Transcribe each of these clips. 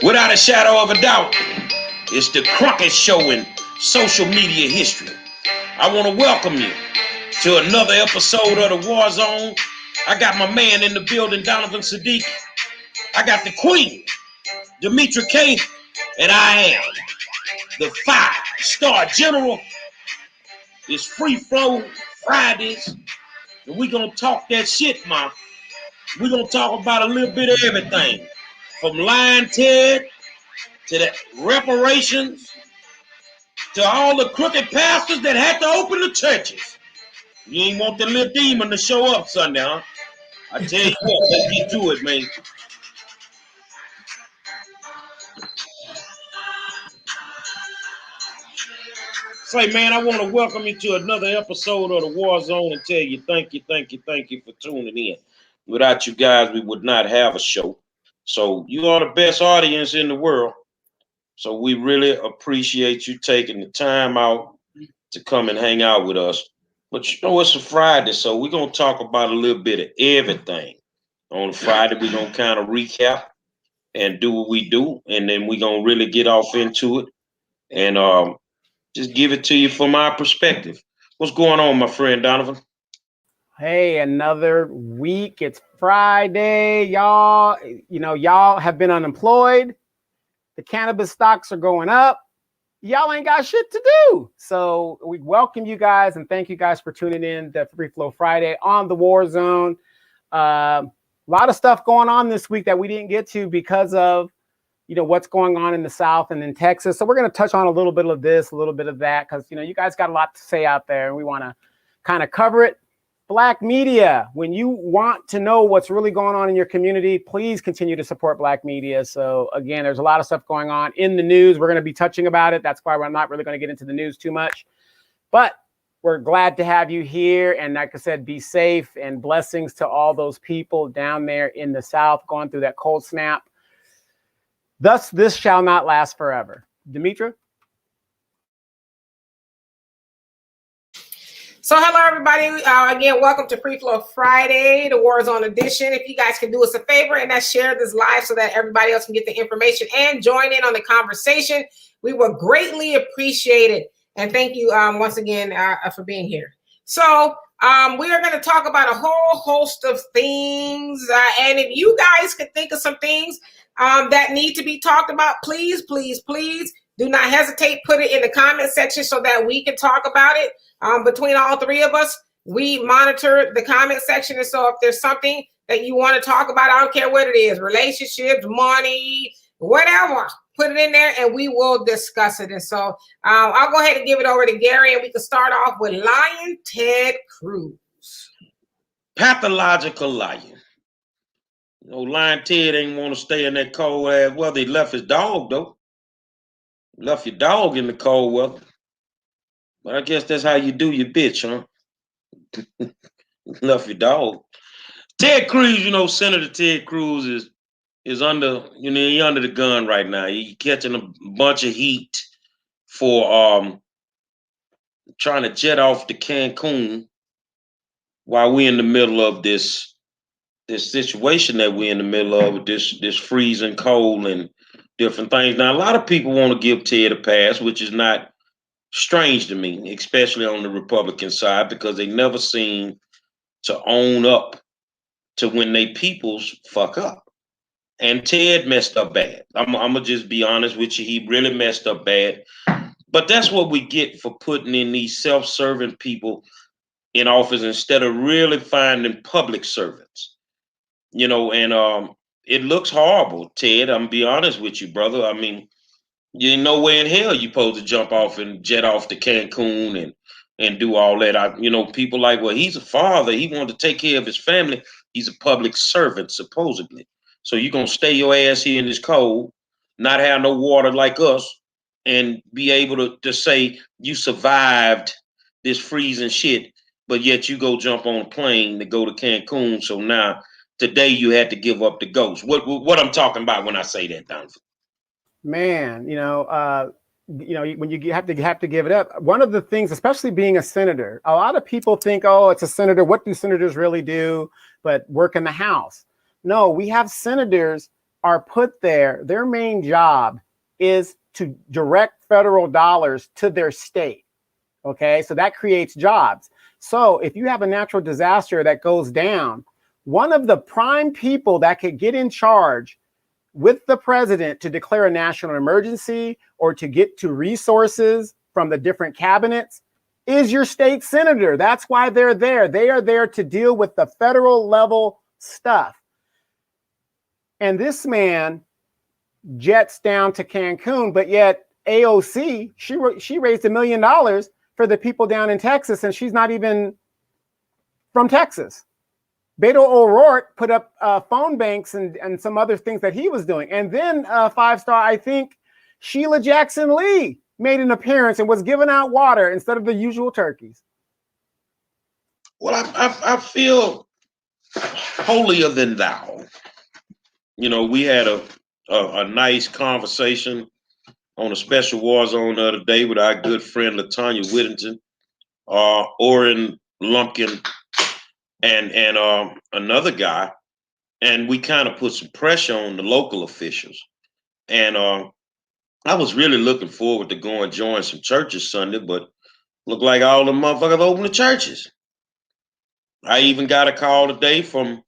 Without a shadow of a doubt, it's the Crockett Show in social media history. I want to welcome you to another episode of the War Zone. I got my man in the building, Donovan Sadiq. I got the Queen, Demetra K, and I am the 5-star general. It's Free Flow Fridays, and we gonna talk that shit, man. We gonna talk about a little bit of everything, from Lion Ted to the reparations to all the crooked pastors that had to open the churches. You ain't want the little demon to show up Sunday, huh? I tell you what, let's get to it, man. Say, man, I want to welcome you to another episode of the War Zone and tell you thank you for tuning in. Without you guys, we would not have a show. So you are the best audience in the world. So we really appreciate you taking the time out to come and hang out with us. But you know, it's a Friday, so we're going to talk about a little bit of everything. On Friday, we're going to kind of recap and do what we do, and then we're going to really get off into it and just give it to you from our perspective. What's going on, my friend Donovan? Hey, another week. It's Friday, y'all. You know, y'all have been unemployed. The cannabis stocks are going up. Y'all ain't got shit to do. So we welcome you guys and thank you guys for tuning in to Free Flow Friday on the War Zone. A lot of stuff going on this week that we didn't get to because of, you know, what's going on in the South and in Texas. So we're going to touch on a little bit of this, a little bit of that, because, you know, you guys got a lot to say out there and we want to kind of cover it. Black media, when you want to know what's really going on in your community, please continue to support Black media. So again, there's a lot of stuff going on in the news. We're going to be touching about it. That's why we're not really going to get into the news too much. But we're glad to have you here. And like I said, be safe and blessings to all those people down there in the South going through that cold snap. Thus, this shall not last forever. Demetra? So hello, everybody. Again, welcome to Free Flow Friday, the War Zone edition. If you guys can do us a favor and that's share this live so that everybody else can get the information and join in on the conversation, we will greatly appreciate it. And thank you once again for being here. So we are going to talk about a whole host of things. And if you guys can think of some things that need to be talked about, please, please, please do not hesitate. Put it in the comment section so that we can talk about it. Between all three of us, we monitor the comment section. And so if there's something that you want to talk about, I don't care what it is, relationships, money, whatever, put it in there and we will discuss it. And so I'll go ahead and give it over to Gary and we can start off with Lion Ted Cruz. Pathological lying. You know, Lion Ted ain't want to stay in that cold ass weather. He left his dog, though. Left your dog in the cold weather. But I guess that's how you do your bitch, huh? Left your dog. Ted Cruz, you know, Senator Ted Cruz is under, you know, he under the gun right now. He catching a bunch of heat for trying to jet off to Cancun while we're in the middle of this situation that we're in the middle of with this freezing cold and different things. Now, a lot of people want to give Ted a pass, which is not strange to me, especially on the Republican side, because they never seem to own up to when they peoples fuck up. And Ted messed up bad. I'm gonna just be honest with you. He really messed up bad. But that's what we get for putting in these self-serving people in office instead of really finding public servants. You know, and it looks horrible, Ted. I'm gonna be honest with you, brother. I mean, you ain't no way in hell you supposed to jump off and jet off to Cancun and do all that. You know, people like, well, he's a father. He wanted to take care of his family. He's a public servant, supposedly. So you're going to stay your ass here in this cold, not have no water like us, and be able to say you survived this freezing shit, but yet you go jump on a plane to go to Cancun. So now, today you had to give up the ghost. What I'm talking about when I say that, Donovan? Man, when you have to give it up. One of the things, especially being a senator, a lot of people think, oh, it's a senator. What do senators really do? But work in the House. No, we have senators are put there, their main job is to direct federal dollars to their state. Okay, so that creates jobs. So if you have a natural disaster that goes down, one of the prime people that could get in charge with the president to declare a national emergency or to get to resources from the different cabinets is your state senator. That's why they're there. They are there to deal with the federal level stuff. And this man jets down to Cancun, but yet AOC, she raised $1 million for the people down in Texas, and she's not even from Texas. Beto O'Rourke put up phone banks and some other things that he was doing. And then 5-star, I think Sheila Jackson Lee made an appearance and was giving out water instead of the usual turkeys. Well, I feel holier than thou. You know, we had a nice conversation on a special war zone the other day with our good friend LaTanya Whittington, Orrin Lumpkin, and another guy, and we kind of put some pressure on the local officials. And I was really looking forward to go and join some churches Sunday, but looked like all the motherfuckers open the churches. I even got a call today from,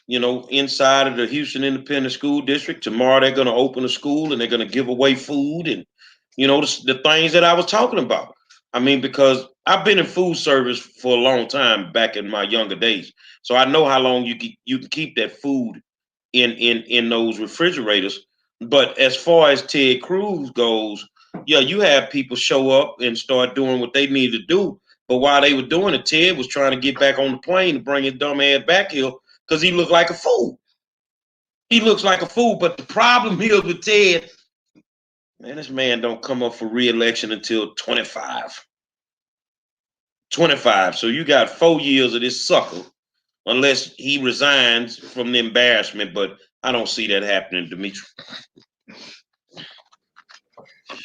you know, inside of the Houston Independent School District. Tomorrow they're going to open a school and they're going to give away food and, you know, the things that I was talking about. I mean, because I've been in food service for a long time back in my younger days. So I know how long you can keep that food in those refrigerators. But as far as Ted Cruz goes, yeah, you have people show up and start doing what they need to do. But while they were doing it, Ted was trying to get back on the plane to bring his dumb ass back here because he looked like a fool. He looks like a fool. But the problem is with Ted, man, this man don't come up for re-election until 25. 25. So you got 4 years of this sucker, unless he resigns from the embarrassment. But I don't see that happening, Dimitri.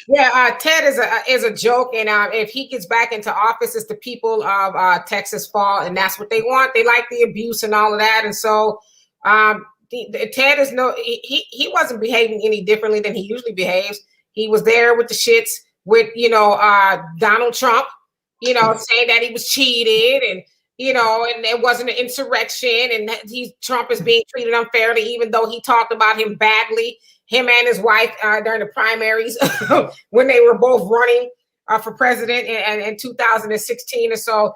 Yeah, Ted is a joke, and if he gets back into office, it's the people of Texas fault, and that's what they want. They like the abuse and all of that, and so Ted is he wasn't behaving any differently than he usually behaves. He was there with the shits with Donald Trump, saying that he was cheated and and it wasn't an insurrection, and Trump is being treated unfairly, even though he talked about him badly. Him and his wife during the primaries when they were both running for president in 2016. And so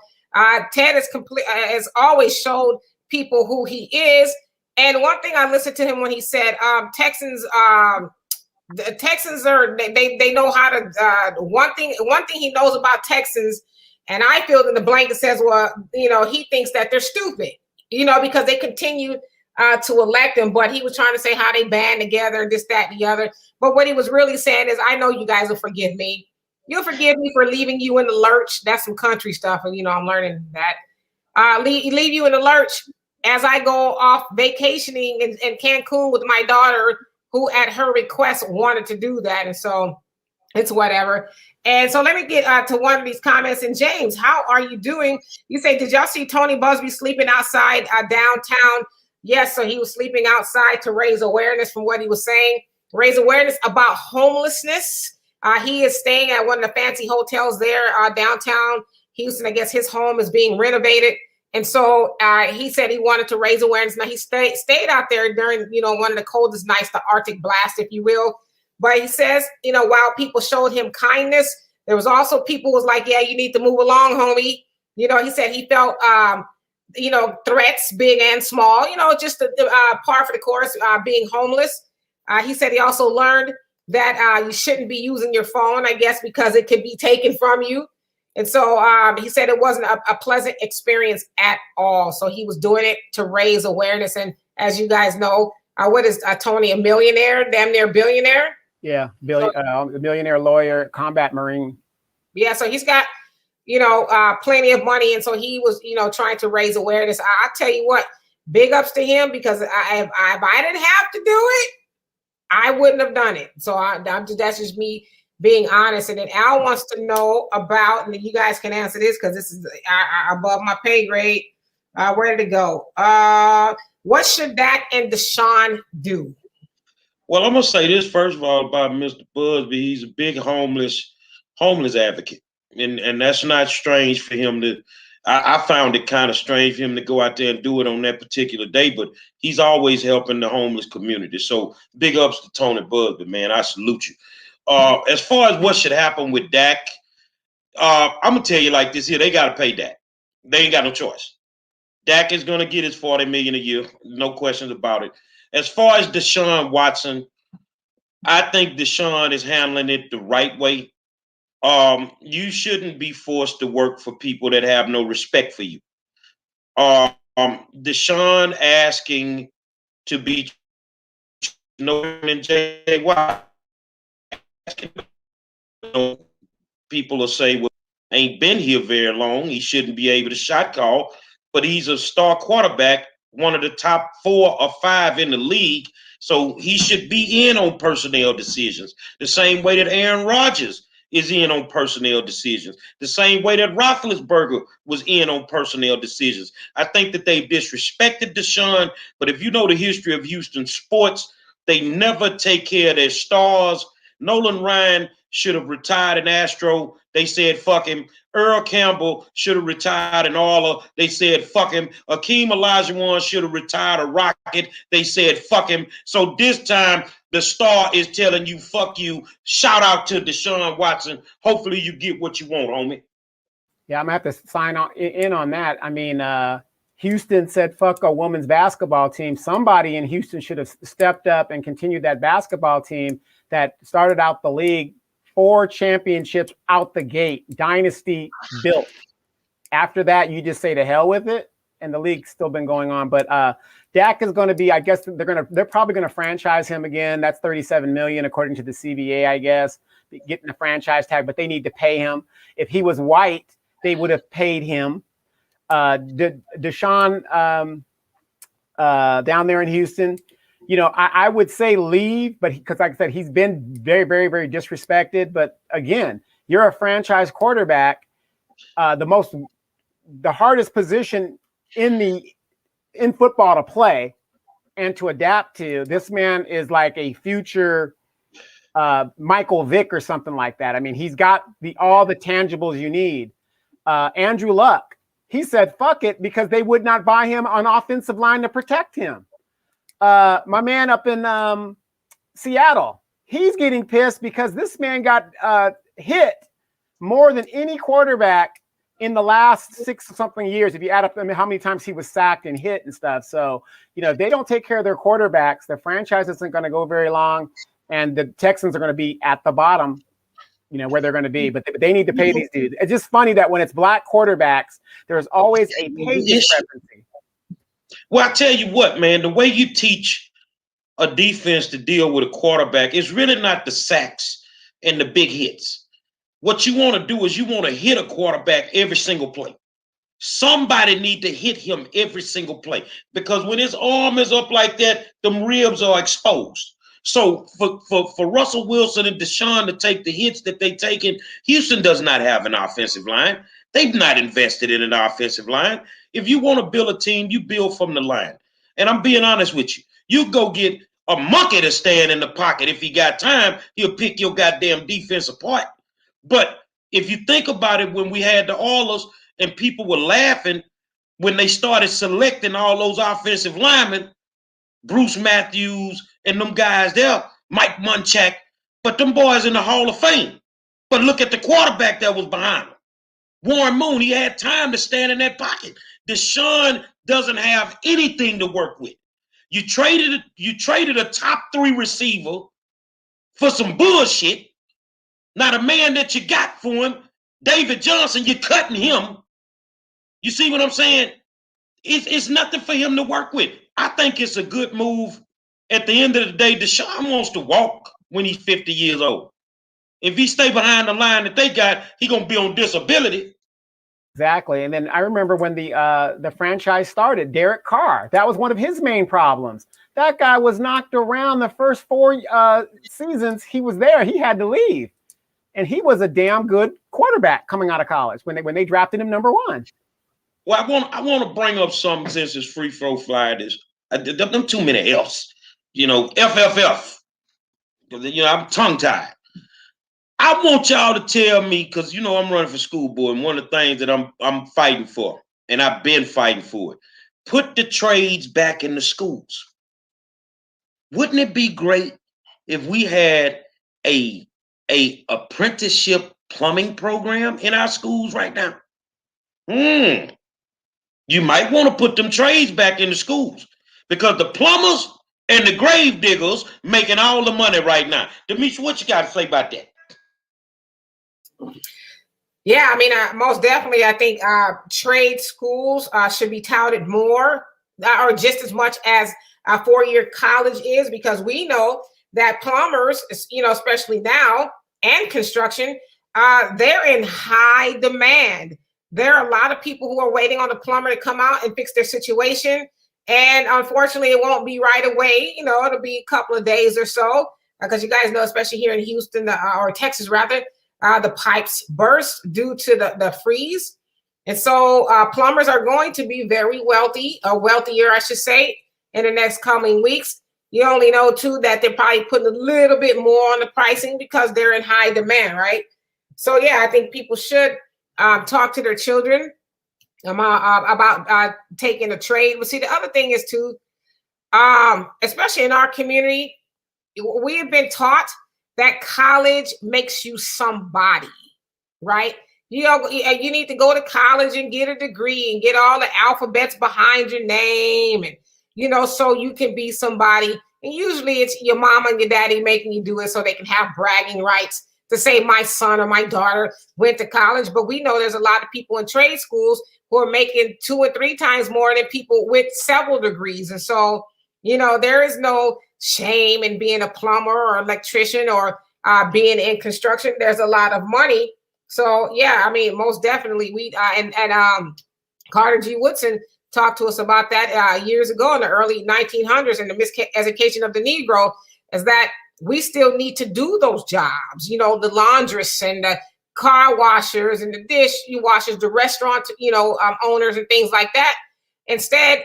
Ted has always showed people who he is. And one thing I listened to him when he said Texans, the Texans they know how to. One thing he knows about Texans, and I filled in the blanket, says, well, he thinks that they're stupid, because they continue to elect him, but he was trying to say how they band together and this, that, and the other. But what he was really saying is, I know you guys will forgive me. You'll forgive me for leaving you in the lurch. That's some country stuff, and I'm learning that. Leave you in the lurch as I go off vacationing in Cancun with my daughter, who at her request wanted to do that, and so it's whatever. And so let me get to one of these comments. And James, how are you doing? You say, did y'all see Tony Busby sleeping outside downtown? Yes, so he was sleeping outside to raise awareness, from what he was saying, raise awareness about homelessness. He is staying at one of the fancy hotels there downtown Houston. I guess his home is being renovated. And so he said he wanted to raise awareness. Now, he stayed out there during, one of the coldest nights, the Arctic blast, if you will. But he says, while people showed him kindness, there was also people who was like, yeah, you need to move along, homie. He said he felt threats, big and small, just the par for the course, being homeless. He said he also learned that you shouldn't be using your phone, I guess, because it could be taken from you. And so he said it wasn't a pleasant experience at all. So he was doing it to raise awareness. And as you guys know, what is Tony, a millionaire, damn near billionaire? Yeah, millionaire lawyer, combat Marine. Yeah, so he's got plenty of money. And so he was, trying to raise awareness. I tell you what, big ups to him, because if I didn't have to do it, I wouldn't have done it. So that's just me being honest. And then Al wants to know about, and you guys can answer this because this is above my pay grade. Where did it go? What should Dak and Deshaun do? Well, I'm gonna say this first of all about Mr. Busby. He's a big homeless advocate, and that's not strange for him to. I found it kind of strange for him to go out there and do it on that particular day, but he's always helping the homeless community. So big ups to Tony Busby, man. I salute you. As far as what should happen with Dak, I'm gonna tell you like this here: they got to pay Dak. They ain't got no choice. Dak is gonna get his $40 million a year, no questions about it. As far as Deshaun Watson, I think Deshaun is handling it the right way. You shouldn't be forced to work for people that have no respect for you. Deshaun asking to be and Jay Watt. People will say, well, ain't been here very long. He shouldn't be able to shot call, but he's a star quarterback, one of the top 4 or 5 in the league. So he should be in on personnel decisions the same way that Aaron Rodgers is in on personnel decisions, the same way that Roethlisberger was in on personnel decisions. I think that they disrespected Deshaun, but if you know the history of Houston sports, they never take care of their stars. Nolan Ryan should have retired in Astro. They said, fuck him. Earl Campbell should have retired in Arla. They said, fuck him. Akeem Olajuwon should have retired a Rocket. They said, fuck him. So this time, the star is telling you, fuck you. Shout out to Deshaun Watson. Hopefully you get what you want, homie. Yeah, I'm going to have to sign in on that. I mean, Houston said, fuck a women's basketball team. Somebody in Houston should have stepped up and continued that basketball team that started out the league 4 championships out the gate, dynasty built. After that, you just say to hell with it, and the league's still been going on. But Dak is going to be, I guess they're probably going to franchise him again. That's $37 million according to the CBA, I guess, getting the franchise tag. But they need to pay him. If he was white, they would have paid him. Deshaun down there in Houston, you know, I would say leave, but because like I said, he's been very, very, very disrespected. But again, you're a franchise quarterback, the hardest position in football to play and to adapt to. This man is like a future Michael Vick or something like that. I mean, he's got all the tangibles you need. Andrew Luck, he said, fuck it, because they would not buy him on offensive line to protect him. My man up in Seattle, he's getting pissed because this man got hit more than any quarterback in the last 6-something years. If you add up how many times he was sacked and hit and stuff. So, you know, if they don't take care of their quarterbacks, the franchise isn't going to go very long, and the Texans are going to be at the bottom, you know, where they're going to be. But they need to pay these dudes. It's just funny that when it's black quarterbacks, there's always a pay discrepancy. Well, I tell you what, man, the way you teach a defense to deal with a quarterback is really not the sacks and the big hits. What you want to do is you want to hit a quarterback every single play. Somebody need to hit him every single play, because when his arm is up like that, them ribs are exposed. So for Russell Wilson and Deshaun to take the hits that they taken, Houston does not have an offensive line. They've not invested in an offensive line. If you want to build a team, you build from the line. And I'm being honest with you. You go get a monkey to stand in the pocket. If he got time, he'll pick your goddamn defense apart. But if you think about it, when we had the Oilers and people were laughing when they started selecting all those offensive linemen, Bruce Matthews and them guys there, Mike Munchak, but them boys in the Hall of Fame. But look at the quarterback that was behind him. Warren Moon, he had time to stand in that pocket. Deshaun doesn't have anything to work with. You traded a top 3 receiver for some bullshit. Not a man that you got for him, David Johnson, you're cutting him. You see what I'm saying? It's nothing for him to work with. I think it's a good move. At the end of the day, Deshaun wants to walk when he's 50 years old. If he stay behind the line that they got, he gonna be on disability. Exactly. And then I remember when the franchise started, Derek Carr, that was one of his main problems. That guy was knocked around the first 4 seasons he was there. He had to leave. And he was a damn good quarterback coming out of college when they drafted him number 1. Well, I want to bring up something since it's free throw Fridays. Them too many F's. You know, FFF. I'm tongue-tied. I want y'all to tell me, because I'm running for school board, and one of the things that I'm fighting for, and I've been fighting for it, put the trades back in the schools. Wouldn't it be great if we had a apprenticeship plumbing program in our schools right now? You might want to put them trades back in the schools, because the plumbers and the grave diggers making all the money right now. Demetri, what you got to say about that? Yeah, I mean, most definitely, I think trade schools should be touted more, or just as much as a four-year college is, because we know that plumbers, especially now, and construction, they're in high demand. There are a lot of people who are waiting on the plumber to come out and fix their situation. And unfortunately, it won't be right away. It'll be a couple of days or so, because you guys know, especially here in Houston, or Texas rather, the pipes burst due to the freeze. And so plumbers are going to be very wealthy, or wealthier, I should say, in the next coming weeks. You only know, too, that they're probably putting a little bit more on the pricing because they're in high demand, right? So, yeah, I think people should talk to their children about taking a trade. But see, the other thing is, too, especially in our community, we have been taught that college makes you somebody, right? You need to go to college and get a degree and get all the alphabets behind your name, and so you can be somebody. And usually it's your mama and your daddy making you do it so they can have bragging rights to say my son or my daughter went to college. But we know there's a lot of people in trade schools who are making 2 or 3 times more than people with several degrees. And so, there is no shame in being a plumber or electrician or being in construction. There's a lot of money. So, yeah, I mean, most definitely we and Carter G. Woodson talked to us about that years ago in the early 1900s, and the miseducation of the Negro is that we still need to do those jobs, the laundress and the car washers and the dish washers, the restaurant, owners and things like that. Instead,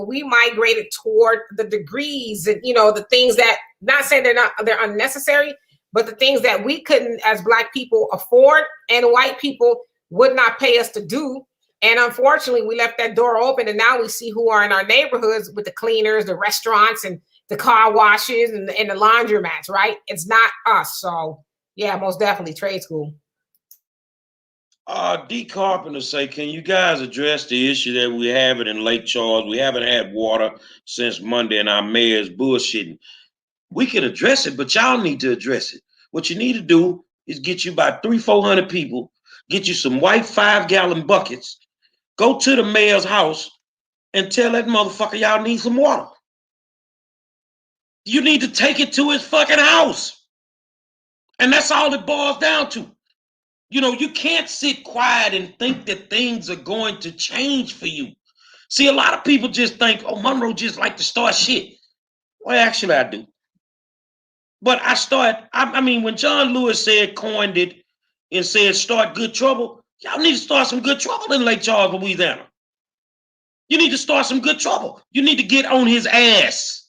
we migrated toward the degrees and, the things that, not saying they're unnecessary, but the things that we couldn't, as Black people, afford, and white people would not pay us to do. And unfortunately, we left that door open, and now we see who are in our neighborhoods with the cleaners, the restaurants, and the car washes and the laundromats, right? It's not us. So, yeah, most definitely trade school. D. Carpenter say, can you guys address the issue that we have it in Lake Charles? We haven't had water since Monday, and our mayor's bullshitting. We can address it, but y'all need to address it. What you need to do is get you about 300-400 people, get you some white 5-gallon buckets, go to the mayor's house and tell that motherfucker y'all need some water. You need to take it to his fucking house. And that's all it boils down to. You can't sit quiet and think that things are going to change for you. See, a lot of people just think, oh, Monroe just like to start shit. Well, actually, I do. But I mean, when John Lewis coined it and said, start good trouble, y'all need to start some good trouble in Lake Charles, Louisiana. You need to start some good trouble. You need to get on his ass.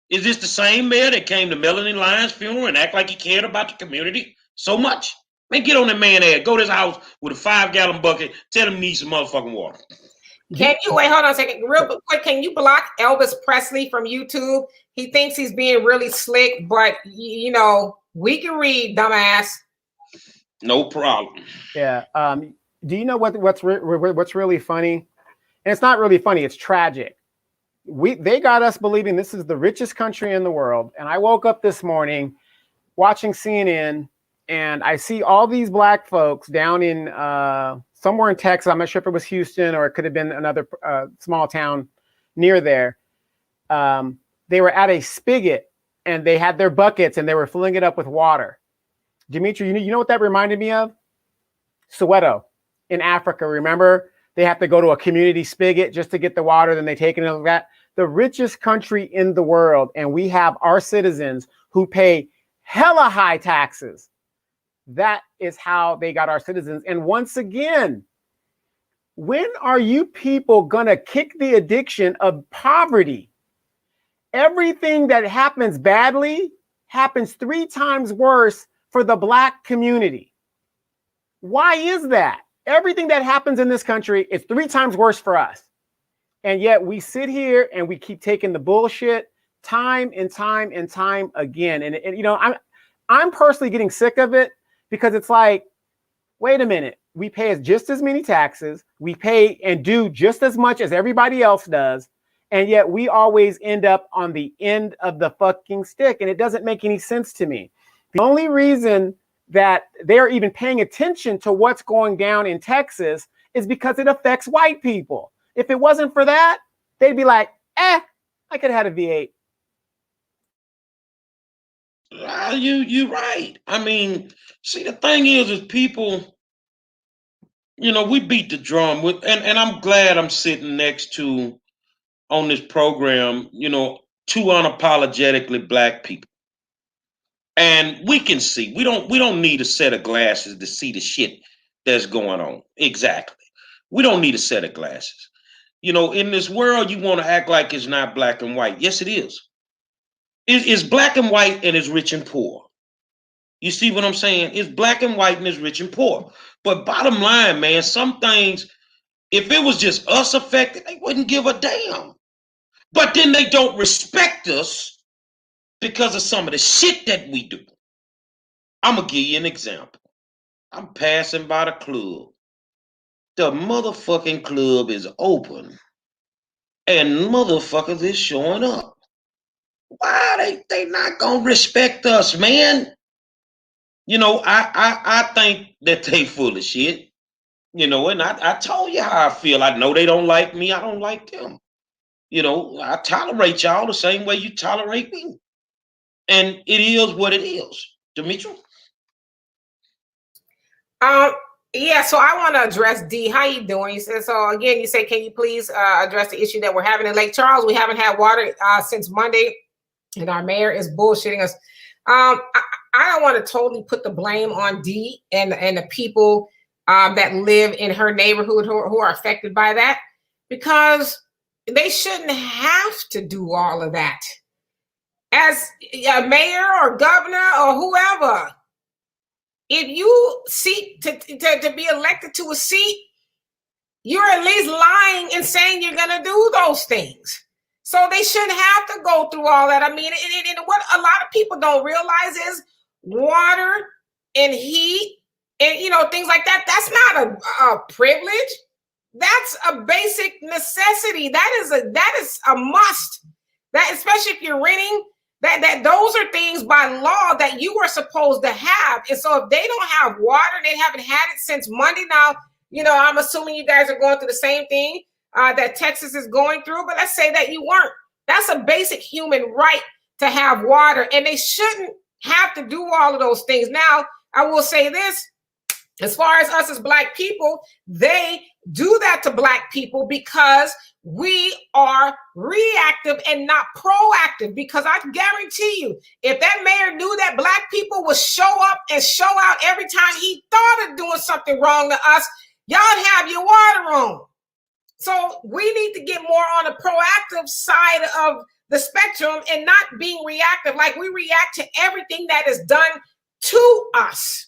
Is this the same mayor that came to Melanie Lyons' funeral and act like he cared about the community so much? Man, get on that man ass. Go to his house with a 5-gallon bucket. Tell him he needs some motherfucking water. Can you wait? Hold on a second. Real quick, can you block Elvis Presley from YouTube? He thinks he's being really slick, but we can read, dumbass. No problem. Yeah. Do you know what's really funny? And it's not really funny. It's tragic. They got us believing this is the richest country in the world. And I woke up this morning watching CNN, and I see all these Black folks down in somewhere in Texas. I'm not sure if it was Houston or it could have been another small town near there. They were at a spigot, and they had their buckets, and they were filling it up with water. Demetri, you know what that reminded me of? Soweto in Africa. Remember? They have to go to a community spigot just to get the water. Then they take it like that. The richest country in the world, and we have our citizens who pay hella high taxes. That is how they got our citizens. And once again, when are you people gonna kick the addiction of poverty? Everything that happens badly happens 3 times worse for the Black community. Why is that? Everything that happens in this country is 3 times worse for us. And yet we sit here and we keep taking the bullshit time and time and time again. And you know, I'm personally getting sick of it, because it's like, wait a minute, we pay just as many taxes, we pay and do just as much as everybody else does, and yet we always end up on the end of the fucking stick, and it doesn't make any sense to me. The only reason that they're even paying attention to what's going down in Texas is because it affects white people. If it wasn't for that, they'd be like, I could have had a V8. You're right. I mean, see, the thing is people, you know, we beat the drum with, and I'm glad I'm sitting next to, on this program, you know, 2 unapologetically Black people. And we can see, we don't need a set of glasses to see the shit that's going on. Exactly. We don't need a set of glasses. You know, in this world, you want to act like it's not black and white. Yes, it is. It's black and white, and it's rich and poor. You see what I'm saying? It's black and white, and it's rich and poor. But bottom line, man, some things, if it was just us affected, they wouldn't give a damn. But then they don't respect us because of some of the shit that we do. I'm going to give you an example. I'm passing by the club. The motherfucking club is open, and motherfuckers is showing up. Why they not gonna respect us, man? You know, I think that they full of shit. You know, and I told you how I feel. I know they don't like me. I don't like them. You know, I tolerate y'all the same way you tolerate me. And it is what it is. Demetri? Yeah, so I want to address D. How you doing? You said, so again, you say, can you please address the issue that we're having in Lake Charles? We haven't had water since Monday, and our mayor is bullshitting us. I don't want to totally put the blame on D and the people that live in her neighborhood who are affected by that, because they shouldn't have to do all of that. As a mayor or governor or whoever, if you seek to be elected to a seat, you're at least lying and saying you're going to do those things. So they shouldn't have to go through all that. I mean, what a lot of people don't realize is water and heat and, you know, things like that. That's not a privilege. That's a basic necessity. That is a must. That, especially if you're renting, that those are things by law that you are supposed to have. And so if they don't have water, they haven't had it since Monday. Now, you know, I'm assuming you guys are going through the same thing that Texas is going through, but let's say that you weren't. That's a basic human right to have water, and they shouldn't have to do all of those things. Now, I will say this, as far as us as Black people, they do that to Black people because we are reactive and not proactive. Because I guarantee you, if that mayor knew that Black people would show up and show out every time he thought of doing something wrong to us, y'all have your water on. So we need to get more on the proactive side of the spectrum and not being reactive. Like, we react to everything that is done to us.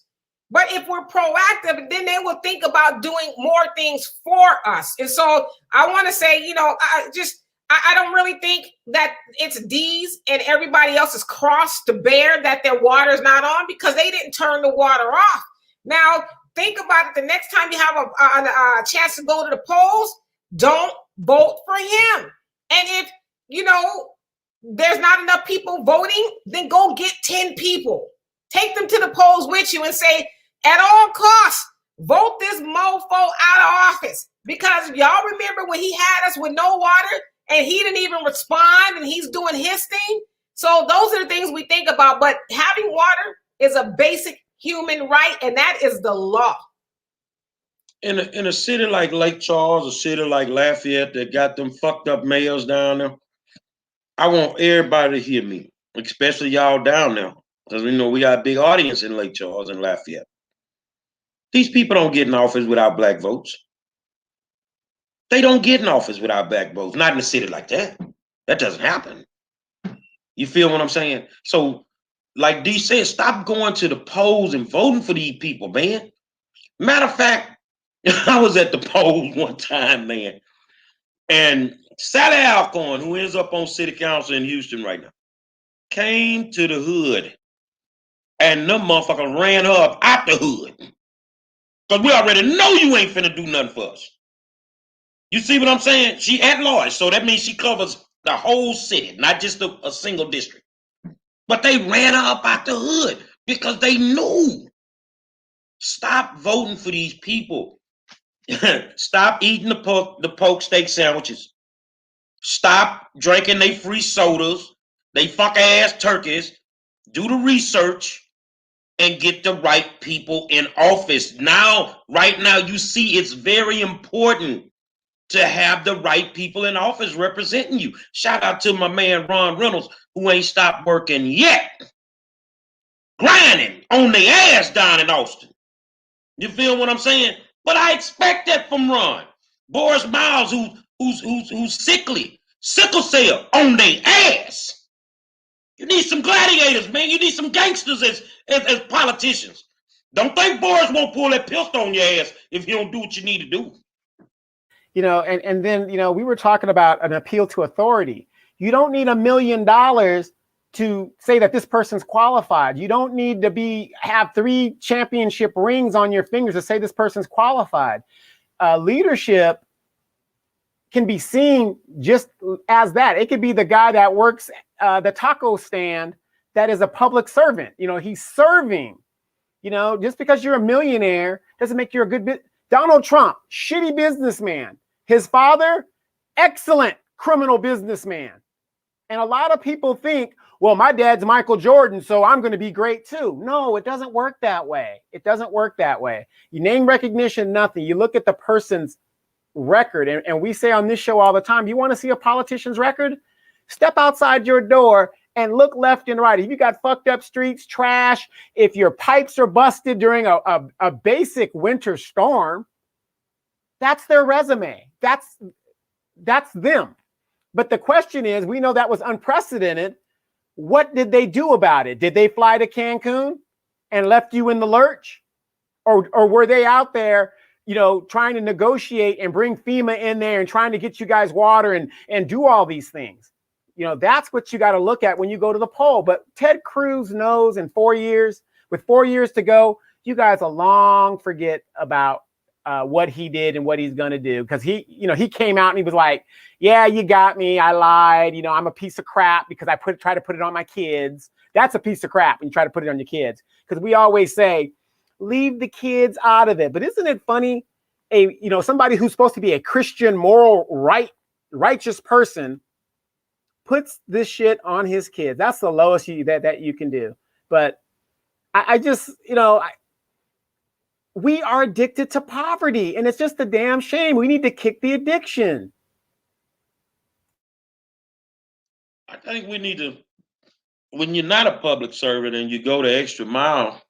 But if we're proactive, then they will think about doing more things for us. And so I want to say, you know, I don't really think that it's D's and everybody else's cross to bear that their water is not on, because they didn't turn the water off. Now, think about it. The next time you have a chance to go to the polls, don't vote for him. And if, you know, there's not enough people voting, then go get 10 people. Take them to the polls with you and say, at all costs, vote this mofo out of office. Because y'all remember when he had us with no water and he didn't even respond and he's doing his thing. So those are the things we think about. But having water is a basic human right, and that is the law. In a city like Lake Charles, a city like Lafayette that got them fucked up mayors down there, I want everybody to hear me, especially y'all down there, because we know we got a big audience in Lake Charles and Lafayette. These people don't get in office without Black votes. They don't get in office without Black votes. Not in a city like that. That doesn't happen. You feel what I'm saying? So like D said, stop going to the polls and voting for these people, man. Matter of fact, I was at the polls one time, man, and Sally Alcorn, who ends up on city council in Houston right now, came to the hood, and them motherfuckers ran her up out the hood. Because we already know you ain't finna do nothing for us. You see what I'm saying? She at large, so that means she covers the whole city, not just a single district. But they ran her up out the hood because they knew. Stop voting for these people. Stop eating the poke steak sandwiches. Stop drinking they free sodas, they fuck ass turkeys. Do the research and get the right people in office. Now, right now, you see it's very important to have the right people in office representing you. Shout out to my man Ron Reynolds, who ain't stopped working yet. Grinding on their ass down in Austin. You feel what I'm saying? But I expect that from Ron. Boris Miles, who's sickly, sickle cell on their ass. You need some gladiators, man. You need some gangsters as politicians. Don't think Boris won't pull that pistol on your ass if you don't do what you need to do. You know, and then, you know, we were talking about an appeal to authority. You don't need $1 million to say that this person's qualified. You don't need to have 3 championship rings on your fingers to say this person's qualified. Leadership can be seen just as that. It could be the guy that works the taco stand that is a public servant. You know, he's serving. You know, just because you're a millionaire doesn't make you a good Donald Trump, shitty businessman. His father, excellent criminal businessman. And a lot of people think, well, my dad's Michael Jordan, so I'm going to be great too. No, it doesn't work that way. It doesn't work that way. You name recognition, nothing. You look at the person's record. And we say on this show all the time, you want to see a politician's record? Step outside your door and look left and right. If you got fucked up streets, trash, if your pipes are busted during a basic winter storm, that's their resume. That's them. But the question is, we know that was unprecedented. What did they do about it? Did they fly to Cancun and left you in the lurch? Or were they out there, you know, trying to negotiate and bring FEMA in there and trying to get you guys water and do all these things? You know, that's what you got to look at when you go to the poll. But Ted Cruz knows in 4 years, with 4 years to go, you guys will long forget about what he did and what he's going to do. Because he came out and he was like, yeah, you got me. I lied. You know, I'm a piece of crap because I try to put it on my kids. That's a piece of crap when you try to put it on your kids. Because we always say, leave the kids out of it. But isn't it funny? Somebody who's supposed to be a Christian, moral, righteous person puts this shit on his kids. That's the lowest that you can do. But I just, we are addicted to poverty, and it's just a damn shame. We need to kick the addiction. I think we need to, when you're not a public servant and you go the extra mile,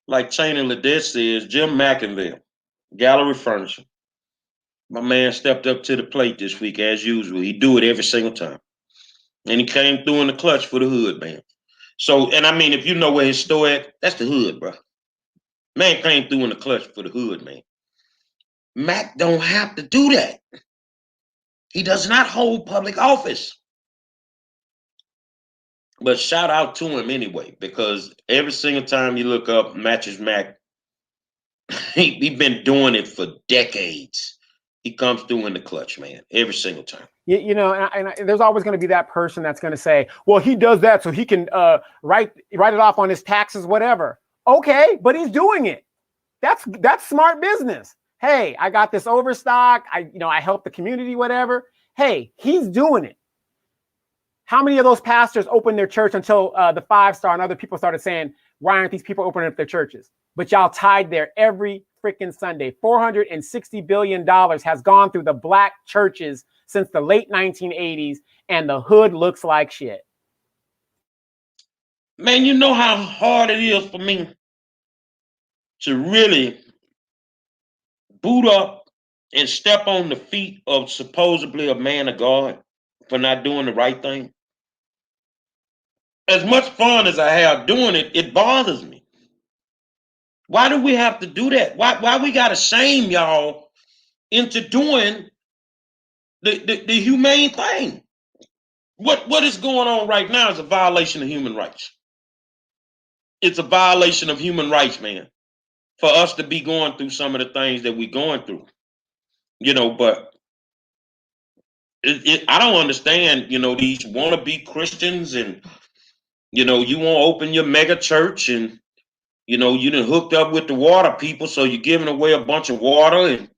like Cheney Ledet says, Jim McInville, Gallery Furniture. My man stepped up to the plate this week as usual. He do it every single time. And he came through in the clutch for the hood, man. So, and I mean, if you know where his store at, that's the hood, bro. Man came through in the clutch for the hood, man. Mac don't have to do that. He does not hold public office. But shout out to him anyway, because every single time you look up Matches Mac, he's been doing it for decades. He comes through in the clutch, man, every single time. And there's always going to be that person that's going to say, well, he does that so he can write it off on his taxes, whatever. Okay, but he's doing it. That's smart business. Hey, I got this overstock. I help the community, whatever. Hey, he's doing it. How many of those pastors opened their church until the 5-star and other people started saying, why aren't these people opening up their churches? But y'all tied there every freaking Sunday. $460 billion has gone through the black churches since the late 1980s, and the hood looks like shit. Man, you know how hard it is for me to really boot up and step on the feet of supposedly a man of God for not doing the right thing. as much fun as I have doing it, it bothers me. Why do we have to do that? Why we gotta shame y'all into doing the humane thing? What is going on right now is a violation of human rights. It's a violation of human rights, man, for us to be going through some of the things that we're going through. But I don't understand, these wannabe Christians, and, you want to open your mega church, and, you done hooked up with the water people, so you're giving away a bunch of water, and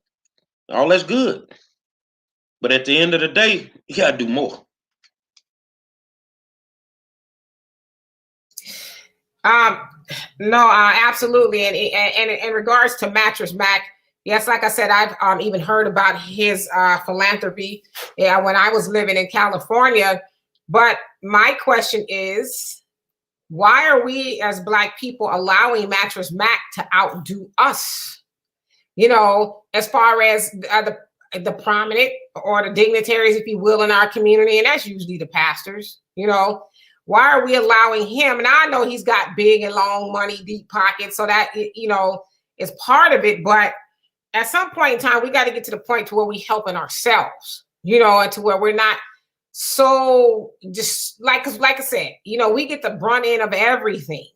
all that's good. But at the end of the day, you got to do more. No, absolutely. And in regards to Mattress Mac, yes, like I said, I've even heard about his philanthropy when I was living in California. But my question is, why are we as Black people allowing Mattress Mac to outdo us? As far as the prominent or the dignitaries, if you will, in our community, and that's usually the pastors, Why are we allowing him? And I know he's got big and long money, deep pockets, so that, is part of it. But at some point in time, we got to get to the point to where we helping ourselves, and to where we're not so just like I said, we get the brunt end of everything.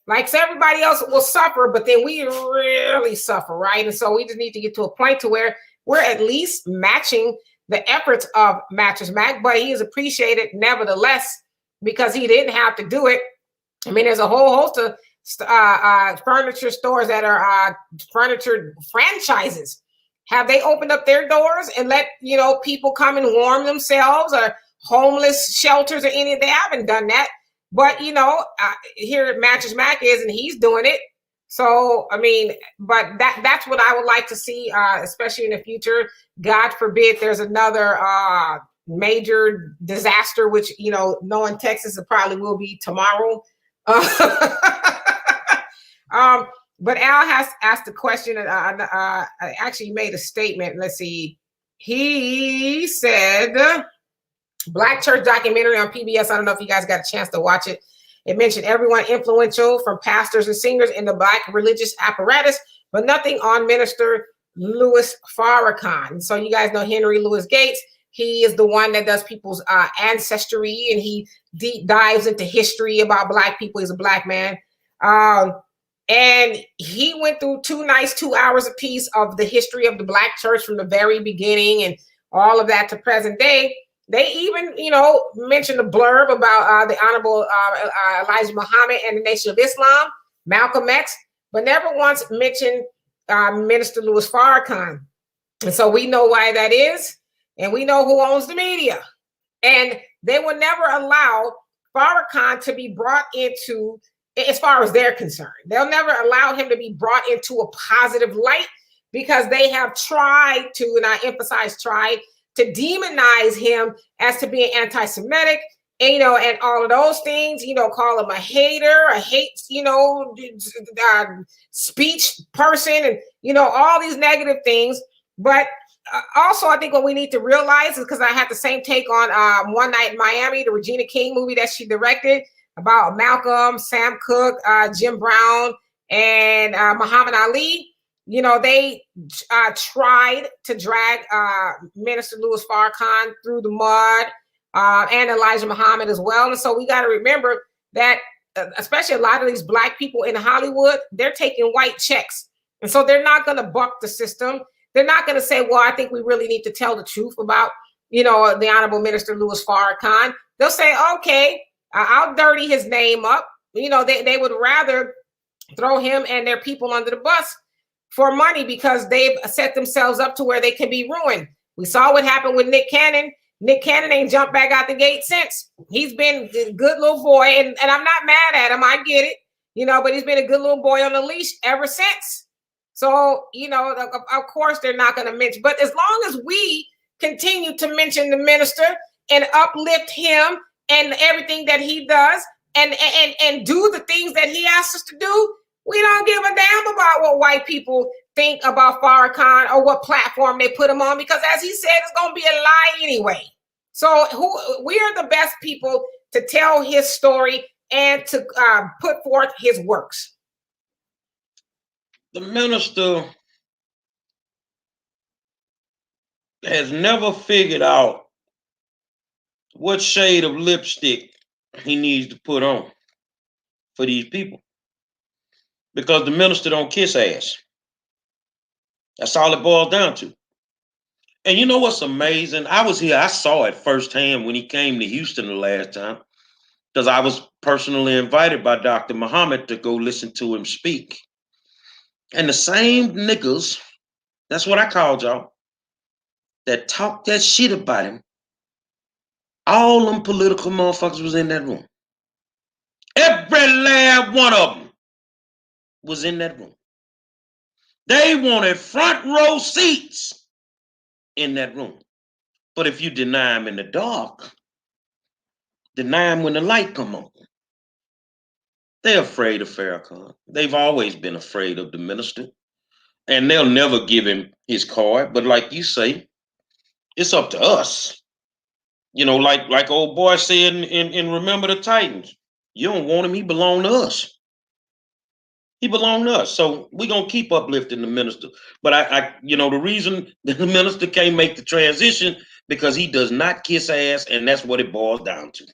Like, so everybody else will suffer, but then we really suffer, right? And so we just need to get to a point to where we're at least matching the efforts of Mattress Mac, but he is appreciated nevertheless because he didn't have to do it. I mean, there's a whole host of furniture stores that are furniture franchises. Have they opened up their doors and let people come and warm themselves, or homeless shelters or any? They haven't done that. But here at Mattress Mac is, and he's doing it. So, I mean, but that's what I would like to see, especially in the future. God forbid there's another major disaster, which, knowing Texas, it probably will be tomorrow. But Al has asked the question, and I actually made a statement. Let's see. He said, Black Church documentary on PBS. I don't know if you guys got a chance to watch it. It mentioned everyone influential from pastors and singers in the Black religious apparatus, but nothing on Minister Louis Farrakhan. So you guys know Henry Louis Gates. He is the one that does people's ancestry, and he deep dives into history about Black people. He's a Black man. And he went through 2 hours apiece of the history of the Black church from the very beginning and all of that to present day. They even, mentioned a blurb about the Honorable Elijah Muhammad and the Nation of Islam, Malcolm X, but never once mentioned Minister Louis Farrakhan. And so we know why that is, and we know who owns the media. And they will never allow Farrakhan to be brought into, as far as they're concerned, they'll never allow him to be brought into a positive light, because they have tried to, and I emphasize tried, to demonize him as to being anti-Semitic, and, and all of those things, call him a hater, a hate, speech person, and, all these negative things. But also, I think what we need to realize is, because I had the same take on One Night in Miami, the Regina King movie that she directed about Malcolm, Sam Cooke, Jim Brown, and Muhammad Ali. They tried to drag Minister Louis Farrakhan through the mud, and Elijah Muhammad as well. And so we got to remember that, especially a lot of these Black people in Hollywood, they're taking white checks. And so they're not going to buck the system. They're not going to say, well, I think we really need to tell the truth about, the Honorable Minister Louis Farrakhan. They'll say, okay, I'll dirty his name up. They would rather throw him and their people under the bus for money, because they've set themselves up to where they can be ruined. We saw what happened with Nick Cannon. Nick Cannon ain't jumped back out the gate since. He's been a good little boy, and I'm not mad at him. I get it, but he's been a good little boy on the leash ever since. So, of course they're not going to mention, but as long as we continue to mention the minister and uplift him and everything that he does, and do the things that he asks us to do, we don't give a damn about what white people think about Farrakhan or what platform they put him on, because as he said, it's going to be a lie anyway. So we are the best people to tell his story and to put forth his works? The minister has never figured out what shade of lipstick he needs to put on for these people, because the minister don't kiss ass. That's all it boils down to. And you know what's amazing? I was here. I saw it firsthand when he came to Houston the last time, because I was personally invited by Dr. Muhammad to go listen to him speak. And the same niggas, that's what I called y'all, that talk that shit about him, all them political motherfuckers was in that room. Every last one of them was in that room. They wanted front row seats in that room. But if you deny them in the dark, deny them when the light come on. They're afraid of Farrakhan. They've always been afraid of the minister. And they'll never give him his card. But like you say, it's up to us. You know, like old boy said in Remember the Titans. You don't want him, he belong to us. He belonged to us. So we're going to keep uplifting the minister. But I the reason the minister can't make the transition, because he does not kiss ass, and that's what it boils down to.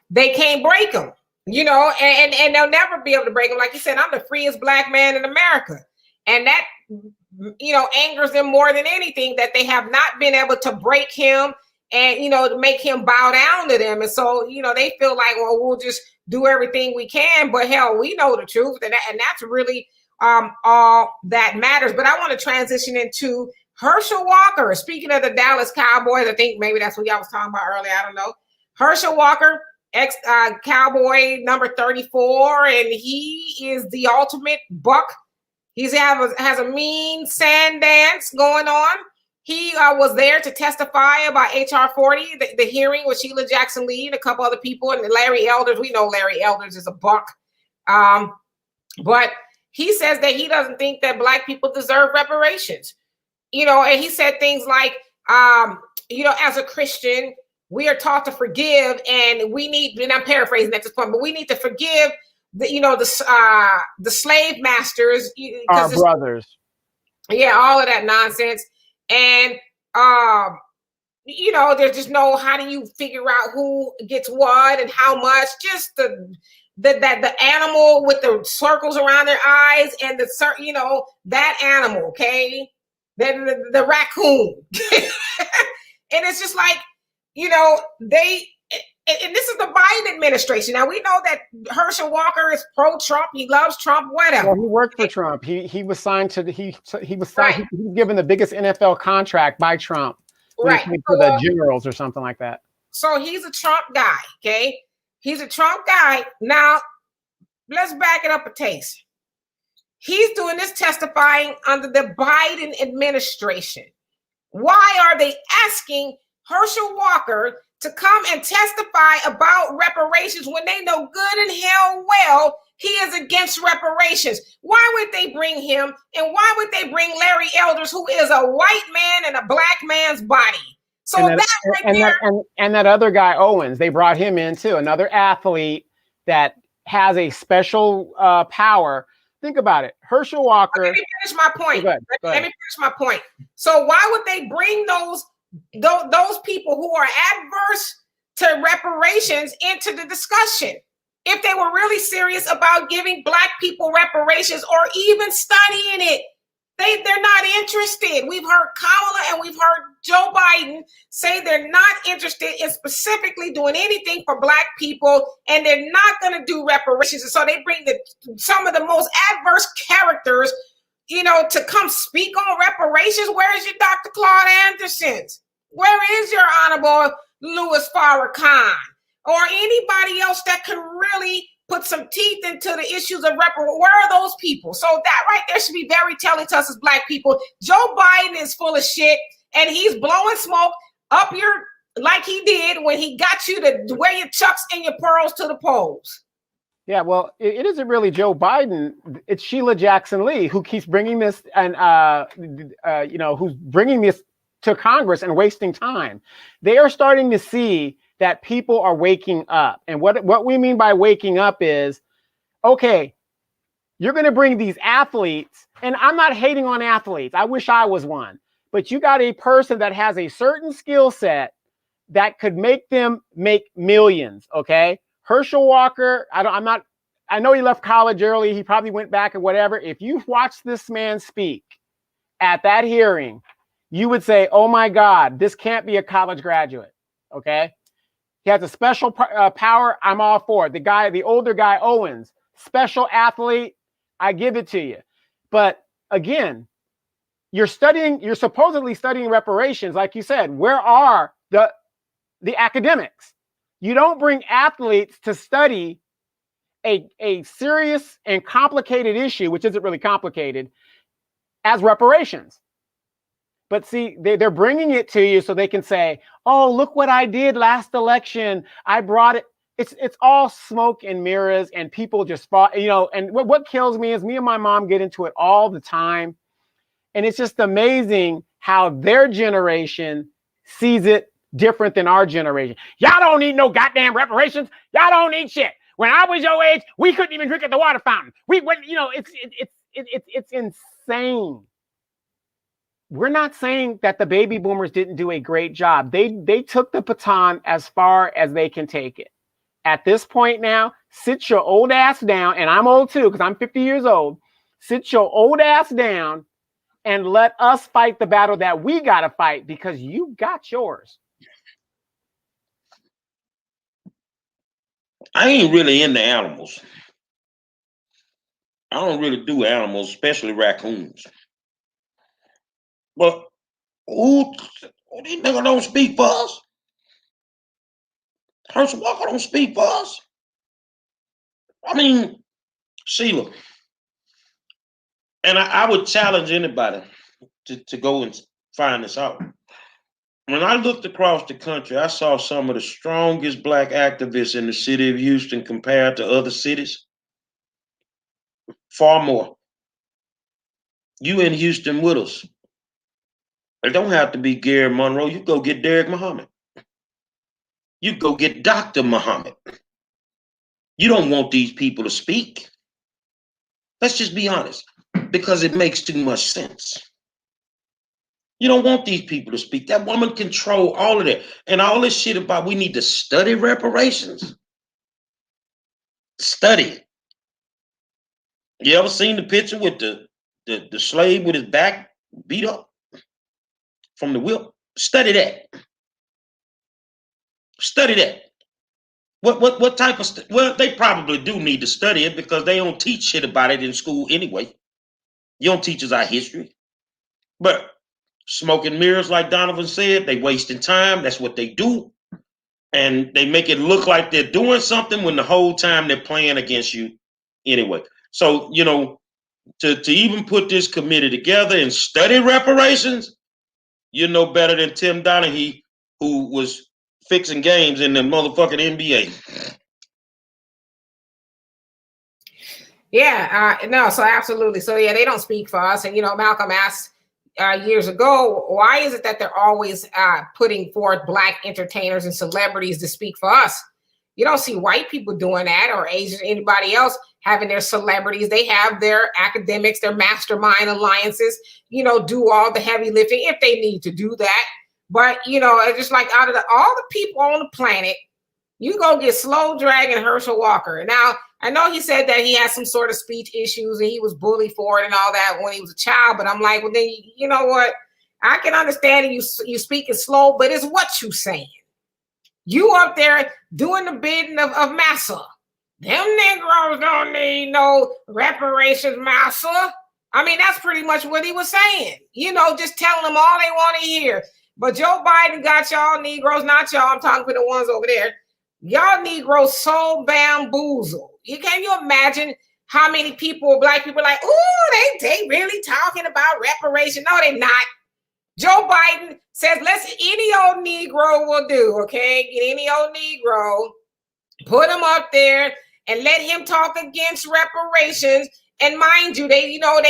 They can't break him, and they'll never be able to break him. Like you said, I'm the freest black man in America. And that, angers them more than anything, that they have not been able to break him and, to make him bow down to them. And so, they feel like, well, we'll just do everything we can. But hell, we know the truth. And that's really all that matters. But I want to transition into Herschel Walker. Speaking of the Dallas Cowboys, I think maybe that's what y'all was talking about earlier. I don't know. Herschel Walker, ex-Cowboy number 34, and he is the ultimate buck. He has a mean sand dance going on. He was there to testify about HR 40, the hearing with Sheila Jackson Lee and a couple other people, and Larry Elders. We know Larry Elders is a buck. But he says that he doesn't think that Black people deserve reparations. And he said things like, as a Christian, we are taught to forgive, and we need, and I'm paraphrasing at this point, but we need to forgive the slave masters, our brothers. Yeah, all of that nonsense. And there's just no, how do you figure out who gets what and how much? Just the animal with the circles around their eyes, and that animal, okay, the raccoon. And it's just like, and this is the Biden administration. Now, we know that Herschel Walker is pro-Trump. He loves Trump, whatever. Well, he worked for Trump. He was signed to he was signed. Right. He was given the biggest NFL contract by Trump. Right. For the Generals or something like that. So he's a Trump guy, okay? He's a Trump guy. Now, let's back it up a taste. He's doing this testifying under the Biden administration. Why are they asking Herschel Walker to come and testify about reparations when they know good and hell well he is against reparations? Why would they bring him? And why would they bring Larry Elders, who is a white man in a black man's body? So that other guy, Owens, they brought him in too, another athlete that has a special power. Think about it. Herschel Walker. Let me finish my point. Go ahead. Let me finish my point. So why would they bring those people who are adverse to reparations into the discussion if they were really serious about giving Black people reparations or even studying it? They're not interested. We've heard Kamala and we've heard Joe Biden say they're not interested in specifically doing anything for Black people, and they're not going to do reparations. And so they bring some of the most adverse characters, to come speak on reparations. Where is your Dr. Claude Andersons? Where is your Honorable Louis Farrakhan? Or anybody else that can really put some teeth into the issues of reparations? Where are those people? So that right there should be very telling to us as Black people. Joe Biden is full of shit, and he's blowing smoke up like he did when he got you to wear your chucks and your pearls to the polls. Yeah, well, it isn't really Joe Biden. It's Sheila Jackson Lee who keeps bringing this and, who's bringing this to Congress and wasting time. They are starting to see that people are waking up. And what we mean by waking up is, okay, you're going to bring these athletes, and I'm not hating on athletes. I wish I was one. But you got a person that has a certain skill set that could make them make millions, okay? Herschel Walker, I know he left college early. He probably went back or whatever. If you watch this man speak at that hearing, you would say, oh my God, this can't be a college graduate, okay? He has a special power. I'm all for it. The older guy, Owens, special athlete, I give it to you. But again, you're supposedly studying reparations. Like you said, where are the academics? You don't bring athletes to study a serious and complicated issue, which isn't really complicated, as reparations. But see, they're bringing it to you so they can say, oh, look what I did last election. I brought it. It's all smoke and mirrors, and people just fall, and what kills me is me and my mom get into it all the time. And it's just amazing how their generation sees it different than our generation. Y'all don't need no goddamn reparations. Y'all don't need shit. When I was your age, we couldn't even drink at the water fountain. It's insane. We're not saying that the baby boomers didn't do a great job. They took the baton as far as they can take it. At this point now, sit your old ass down, and I'm old too because I'm 50 years old. Sit your old ass down and let us fight the battle that we got to fight, because you got yours. I ain't really into animals. I don't really do animals, especially raccoons. But these niggas don't speak for us. Herschel Walker don't speak for us. I mean, Sheila, and I would challenge anybody to go and find this out. When I looked across the country, I saw some of the strongest Black activists in the city of Houston compared to other cities. Far more. You in Houston with us. It don't have to be Gary Monroe. You go get Derek Muhammad. You go get Dr. Muhammad. You don't want these people to speak. Let's just be honest, because it makes too much sense. You don't want these people to speak. That woman control all of that. And all this shit about we need to study reparations. Study. You ever seen the picture with the slave with his back beat up from the whip? Study that. Study that. What type of well, they probably do need to study it because they don't teach shit about it in school anyway. You don't teach us our history. But smoking mirrors, like Donovan said, they wasting time. That's what they do. And they make it look like they're doing something when the whole time they're playing against you anyway. So, to even put this committee together and study reparations, you know better than Tim Donaghy, who was fixing games in the motherfucking NBA. Yeah, no, so absolutely. So yeah, they don't speak for us. And Malcolm asked years ago, why is it that they're always putting forth Black entertainers and celebrities to speak for us? You don't see white people doing that, or Asians, anybody else having their celebrities. They have their academics, their mastermind alliances, do all the heavy lifting if they need to do that. But, it's just like out of all the people on the planet, you go get slow dragging Herschel Walker. Now, I know he said that he had some sort of speech issues and he was bullied for it and all that when he was a child. But I'm like, well, then, you know what? I can understand you speaking slow, but it's what you saying. You up there doing the bidding of massa. Them Negroes don't need no reparations, massa. I mean, that's pretty much what he was saying. Just telling them all they want to hear. But Joe Biden got y'all Negroes, not y'all. I'm talking to the ones over there. Y'all Negroes so bamboozled. Can you imagine how many people, Black people, are like, ooh, they really talking about reparation? No, they're not. Joe Biden says, any old Negro will do, okay? Get any old Negro, put him up there and let him talk against reparations. And mind you, they got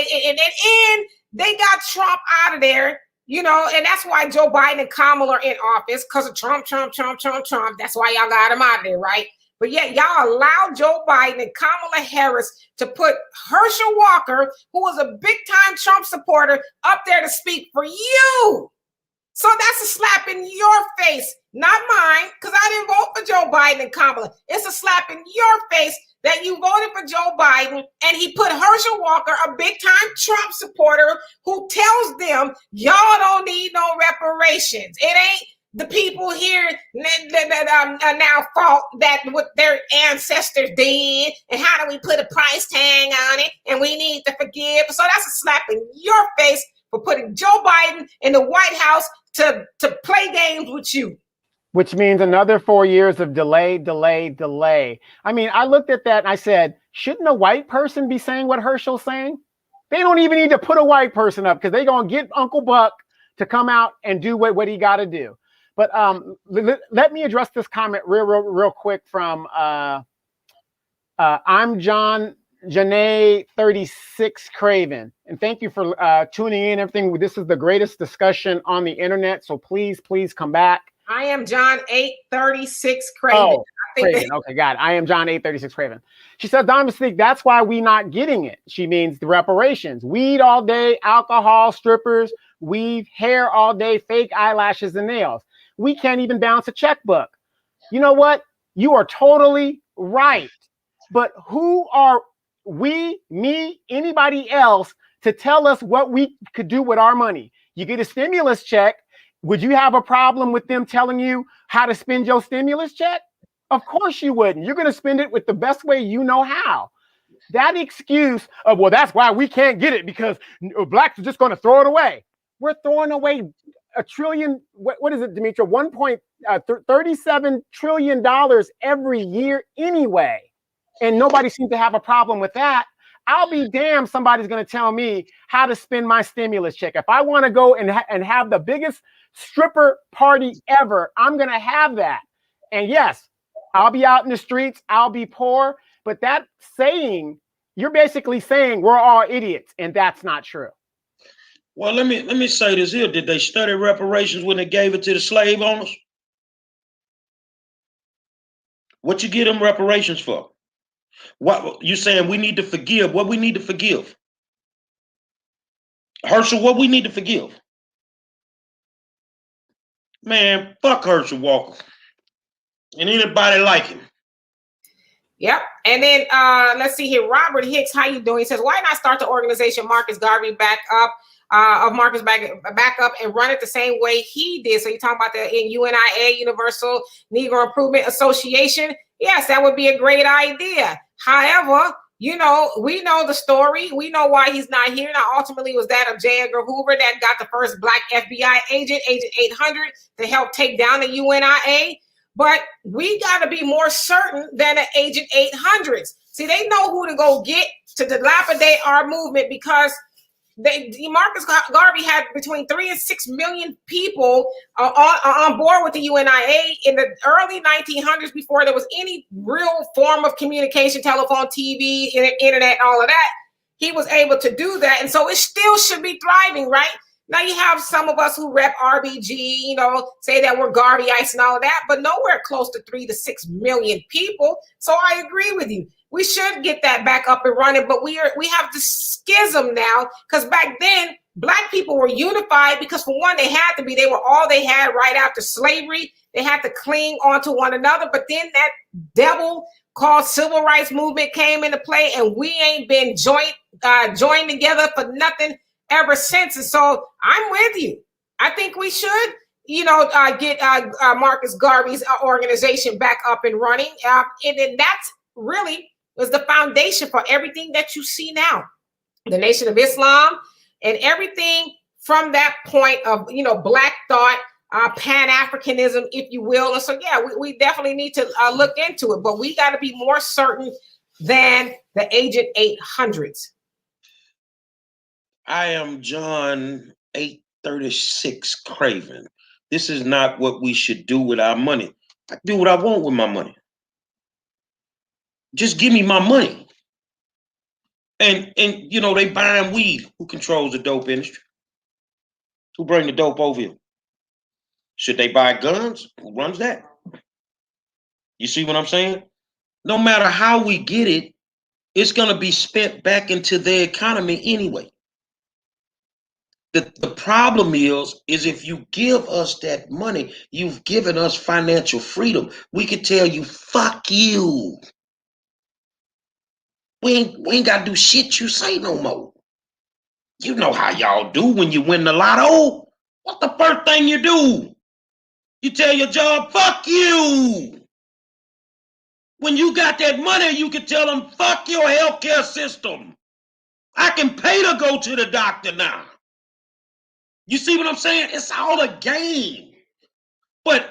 Trump out of there You know, and that's why Joe Biden and Kamala are in office, because of Trump. That's why y'all got him out of there, right? But yet y'all allowed Joe Biden and Kamala Harris to put Herschel Walker, who was a big-time Trump supporter, up there to speak for you. So that's a slap in your face, not mine, because I didn't vote for Joe Biden and Kamala. It's a slap in your face that you voted for Joe Biden and he put Herschel Walker, a big-time Trump supporter, who tells them, y'all don't need no reparations. It ain't the people here that are now fault that what their ancestors did, and how do we put a price tag on it, and we need to forgive. So that's a slap in your face for putting Joe Biden in the White House to play games with you. Which means another 4 years of delay. I mean, I looked at that and I said, shouldn't a white person be saying what Herschel's saying? They don't even need to put a white person up, because they're going to get Uncle Buck to come out and do what he got to do. But let me address this comment real quick from I'm John Janae 36 Craven. And thank you for tuning in. Everything. This is the greatest discussion on the internet. So please come back. I am John 836 Craven. Oh, Craven. Okay, got it. I am John 836 Craven. She said, Domestic, that's why we not getting it. She means the reparations. Weed all day, alcohol, strippers, weave, hair all day, fake eyelashes and nails. We can't even balance a checkbook. You know what? You are totally right. But who are we, me, anybody else to tell us what we could do with our money? You get a stimulus check. Would you have a problem with them telling you how to spend your stimulus check? Of course you wouldn't. You're going to spend it with the best way you know how. That excuse of, well, that's why we can't get it, because blacks are just going to throw it away. We're throwing away a trillion. What is it, Demetria? $37 trillion every year anyway. And nobody seems to have a problem with that. I'll be damned somebody's going to tell me how to spend my stimulus check. If I want to go and have the biggest stripper party ever, I'm going to have that. And yes, I'll be out in the streets. I'll be poor. But that saying, you're basically saying we're all idiots, and that's not true. Well, let me say this here. Did they study reparations when they gave it to the slave owners? What you get them reparations for? What you saying we need to forgive? What we need to forgive? Herschel, what we need to forgive? Man, fuck Herschel Walker and anybody like him. Yep. And then let's see here. Robert Hicks, how you doing? He says, why not start the organization Marcus Garvey back up and run it the same way he did? So you're talking about the UNIA, Universal Negro Improvement Association. Yes, that would be a great idea. However, you know, we know the story. We know why he's not here. Now, ultimately, it was that of J. Edgar Hoover that got the first black FBI agent, Agent 800, to help take down the UNIA. But we got to be more certain than the Agent 800s. See, they know who to go get to dilapidate our movement, because Marcus Garvey had between 3 and 6 million people on board with the UNIA in the early 1900s, before there was any real form of communication, telephone, TV, internet, all of that. He was able to do that. And so it still should be thriving, right? Now you have some of us who rep RBG, you know, say that we're Garveyites and all of that, but nowhere close to 3 to 6 million people. So I agree with you. We should get that back up and running, but we have the schism now, because back then black people were unified because, for one, they had to be. They were all they had right after slavery. They had to cling on to one another. But then that devil called civil rights movement came into play, and we ain't been joined together for nothing ever since. And so I'm with you. I think we should, you know, get Marcus Garvey's organization back up and running. And then that's really was the foundation for everything that you see now. The Nation of Islam and everything from that point of, you know, black thought, Pan-Africanism, if you will. And so, yeah, we definitely need to look into it, but we got to be more certain than the Agent 800s. I am John 836 Craven. This is not what we should do with our money. I do what I want with my money. Just give me my money. And you know, they buying weed. Who controls the dope industry? Who bring the dope over here? Should they buy guns? Who runs that? You see what I'm saying? No matter how we get it, it's going to be spent back into the economy anyway. The problem is if you give us that money, you've given us financial freedom. We could tell you, fuck you. We ain't got to do shit you say no more. You know how y'all do when you win the lotto. What's the first thing you do? You tell your job, fuck you. When you got that money, you can tell them, fuck your healthcare system. I can pay to go to the doctor now. You see what I'm saying? It's all a game. But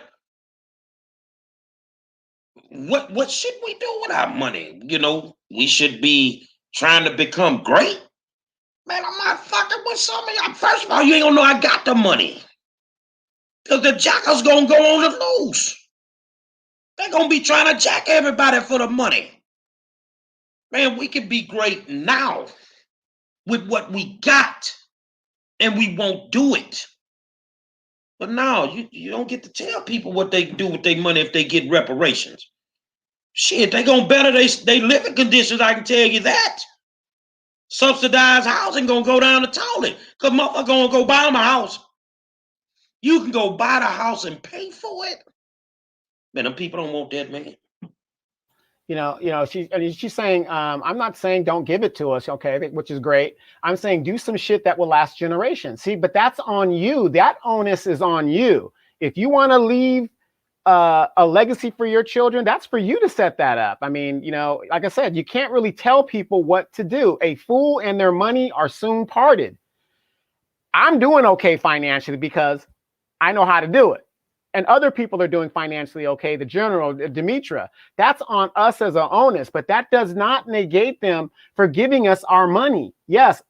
what should we do with our money? You know, we should be trying to become great. Man, I'm not fucking with some of y'all. First of all, you ain't gonna know I got the money. Because the jackers gonna go on the loose. They're gonna be trying to jack everybody for the money. Man, we can be great now with what we got. And we won't do it. But now you don't get to tell people what they do with their money if they get reparations. Shit, they gonna better they living conditions, I can tell you that. Subsidized housing gonna go down the toilet. Cause motherfucker gonna go buy them a house. You can go buy the house and pay for it. Man, them people don't want that, man. She's saying, I'm not saying don't give it to us, okay, which is great. I'm saying do some shit that will last generations. See, but that's on you. That onus is on you. If you want to leave a legacy for your children, that's for you to set that up. I mean, like I said, you can't really tell people what to do. A fool and their money are soon parted. I'm doing okay financially because I know how to do it. And other people are doing financially okay. The general, Demetra, that's on us as an onus, but that does not negate them for giving us our money. Yes,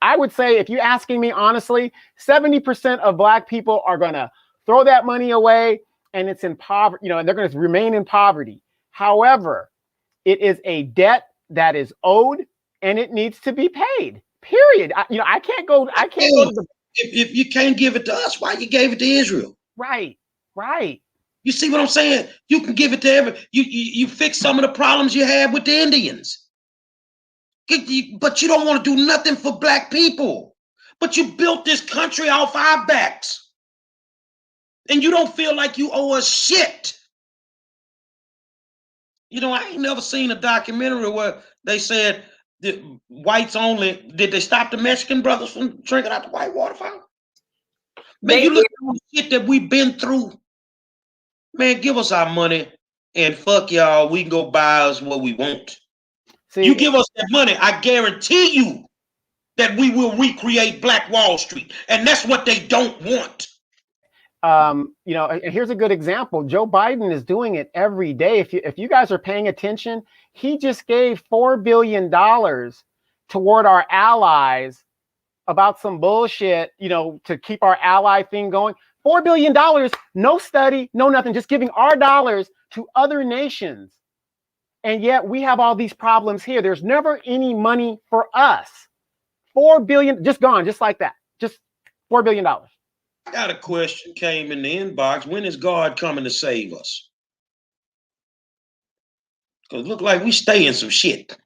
I would say, if you're asking me honestly, 70% of Black people are going to throw that money away, and it's in poverty, and they're going to remain in poverty. However, it is a debt that is owed, and it needs to be paid. Period. I can't go to the. If you can't give it to us, why you gave it to Israel? Right. You see what I'm saying? You can give it to every. You fix some of the problems you had with the Indians, but you don't want to do nothing for Black people. But you built this country off our backs, and you don't feel like you owe us shit. I ain't never seen a documentary where they said that whites only. Did they stop the Mexican brothers from drinking out the white water fountain? Man, you look at the shit that we've been through. Man, give us our money and fuck y'all. We can go buy us what we want. See, you give us that money, I guarantee you that we will recreate Black Wall Street. And that's what they don't want. Here's a good example. Joe Biden is doing it every day. If you guys are paying attention, he just gave $4 billion toward our allies about some bullshit, to keep our ally thing going. $4 billion, no study, no nothing, just giving our dollars to other nations. And yet we have all these problems here. There's never any money for us. $4 billion, just gone, just like that. Just $4 billion. I got a question came in the inbox. When is God coming to save us? Because it look like we stay in some shit.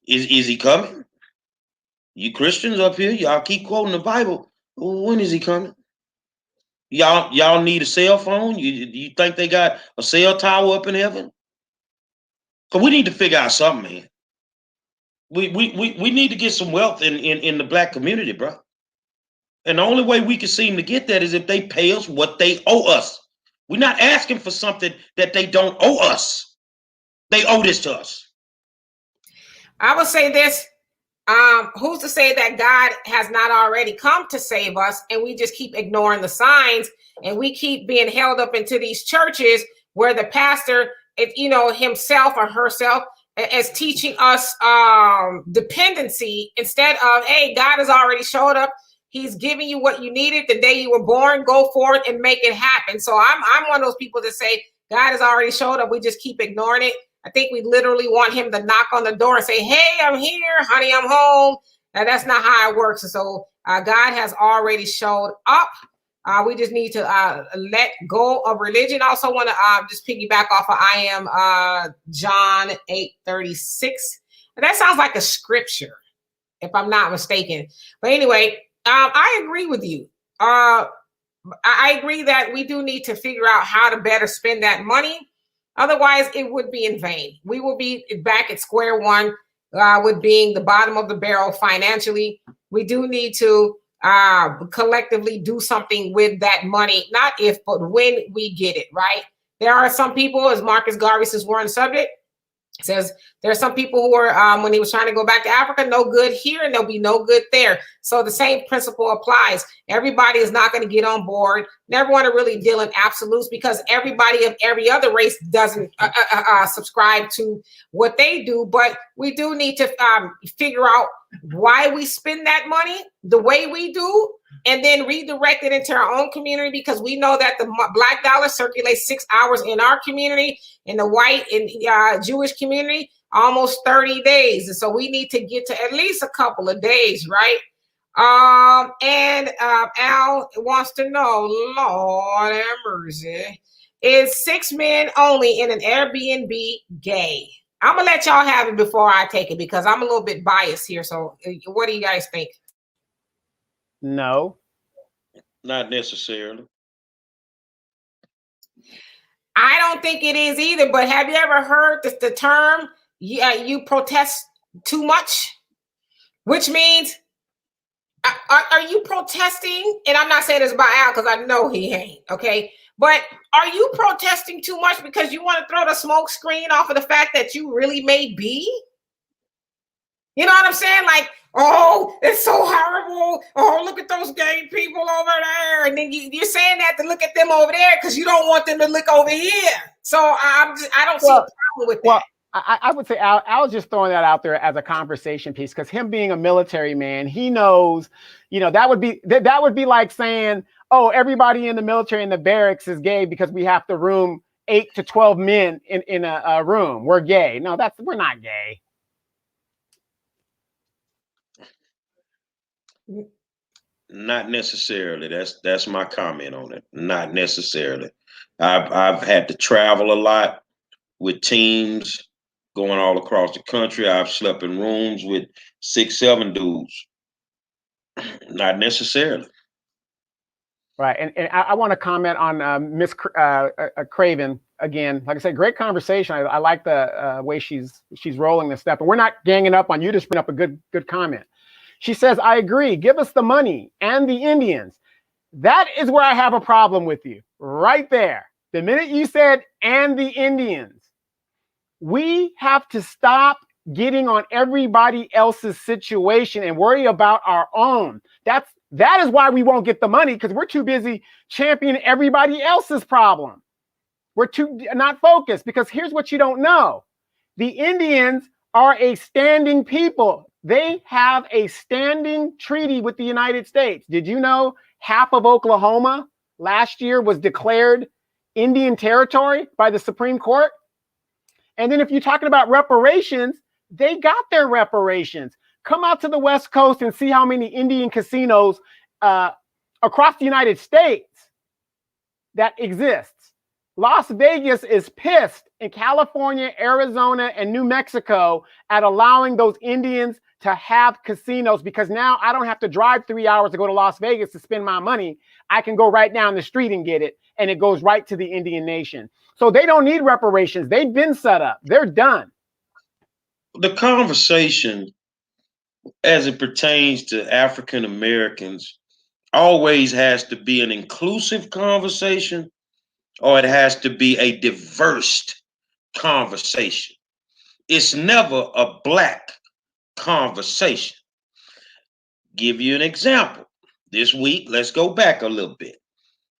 Is he coming? You Christians up here, y'all keep quoting the Bible. When is he coming? Y'all need a cell phone? You think they got a cell tower up in heaven? Because we need to figure out something, man. We need to get some wealth in the Black community, bro. And the only way we can seem to get that is if they pay us what they owe us. We're not asking for something that they don't owe us. They owe this to us. I would say this. Who's to say that God has not already come to save us, and we just keep ignoring the signs, and we keep being held up into these churches where the pastor, himself or herself, is teaching us dependency instead of, hey, God has already showed up. He's giving you what you needed the day you were born. Go forth and make it happen. So I'm one of those people that say God has already showed up. We just keep ignoring it. I think we literally want him to knock on the door and say, hey, I'm here, honey, I'm home. Now, that's not how it works. And so God has already showed up. We just need to let go of religion. I also want to just piggyback off of I am John 8:36. That sounds like a scripture, if I'm not mistaken. But anyway, I agree with you. I agree that we do need to figure out how to better spend that money. Otherwise, it would be in vain. We will be back at square one with being the bottom of the barrel financially. We do need to collectively do something with that money, not if, but when we get it, right? There are some people, as Marcus Garvey says, we're on the subject, says there are some people who are, when he was trying to go back to Africa, no good here and there'll be no good there. So the same principle applies. Everybody is not going to get on board. Never want to really deal in absolutes because everybody of every other race doesn't subscribe to what they do. But we do need to figure out why we spend that money the way we do, and then redirect it into our own community, because we know that the black dollar circulates 6 hours in our community, in the white and Jewish community, almost 30 days. And so we need to get to at least a couple of days, right? Al wants to know, Lord have mercy, is 6 men only in an Airbnb gay? I'm gonna let y'all have it before I take it because I'm a little bit biased here. So what do you guys think? No. Not necessarily. I don't think it is either, but have you ever heard the term, you protest too much? Which means, are you protesting? And I'm not saying this about Al because I know he ain't, okay? But are you protesting too much because you want to throw the smoke screen off of the fact that you really may be? You know what I'm saying? Like, oh, it's so horrible. Oh, look at those gay people over there. And then you're saying that to look at them over there because you don't want them to look over here. So I don't see a problem with that. Well, I would say Al's just throwing that out there as a conversation piece, because him being a military man, he knows, you know, that would be like saying, oh, everybody in the military in the barracks is gay because we have to room 8 to 12 men in a room. We're gay. No, we're not gay. Not necessarily. That's my comment on it. Not necessarily. I've had to travel a lot with teams going all across the country. I've slept in rooms with 6, 7 dudes. Not necessarily. Right, and I want to comment on Miss Craven again. Like I said, great conversation. I like the way she's rolling this stuff, and we're not ganging up on you. Just bring up a good comment. She says, I agree. Give us the money and the Indians. That is where I have a problem with you. Right there. The minute you said, and the Indians, we have to stop getting on everybody else's situation and worry about our own. That is why we won't get the money, because we're too busy championing everybody else's problem. We're too not focused, because here's what you don't know. The Indians are a standing people. They have a standing treaty with the United States. Did you know half of Oklahoma last year was declared Indian territory by the Supreme Court? And then if you're talking about reparations, they got their reparations. Come out to the West Coast and see how many Indian casinos across the United States that exists. Las Vegas is pissed in California, Arizona, and New Mexico at allowing those Indians to have casinos, because now I don't have to drive 3 hours to go to Las Vegas to spend my money. I can go right down the street and get it, and it goes right to the Indian nation. So they don't need reparations. They've been set up. They're done. The conversation as it pertains to African Americans always has to be an inclusive conversation, or it has to be a diverse conversation. It's never a black conversation. Give you an example. This week, let's go back a little bit.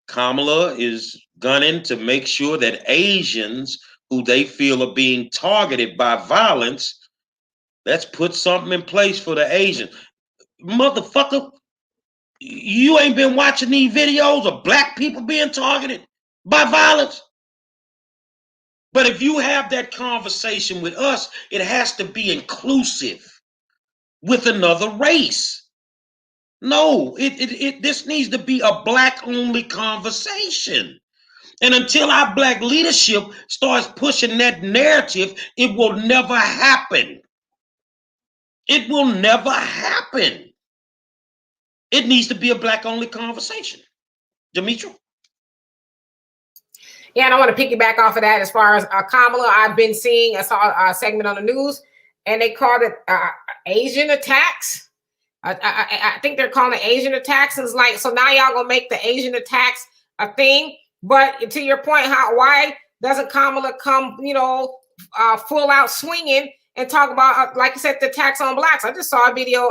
Kamala is gunning to make sure that Asians who they feel are being targeted by violence, let's put something in place for the Asians. Motherfucker, you ain't been watching these videos of black people being targeted by violence? But if you have that conversation with us, it has to be inclusive with another race. No, this needs to be a black-only conversation. And until our black leadership starts pushing that narrative, it will never happen. It will never happen. It needs to be a black-only conversation. Demetra? Yeah, and I want to piggyback off of that as far as Kamala. I've been seeing, I saw a segment on the news, and they called it Asian attacks. I think they're calling it Asian attacks. It's like, so now y'all gonna make the Asian attacks a thing. But to your point, why doesn't Kamala come, full out swinging and talk about, like you said, the attacks on blacks? I just saw a video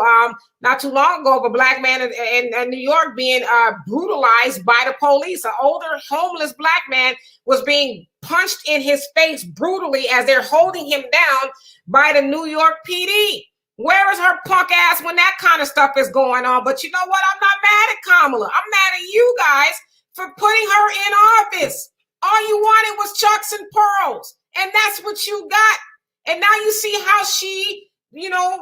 not too long ago of a black man in New York being brutalized by the police. An older homeless black man was being punched in his face brutally as they're holding him down by the New York PD. Where is her punk ass when that kind of stuff is going on? But you know what? I'm not mad at Kamala. I'm mad at you guys for putting her in office. All you wanted was chucks and pearls, and that's what you got. And now you see how she,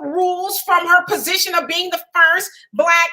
rules from her position of being the first black,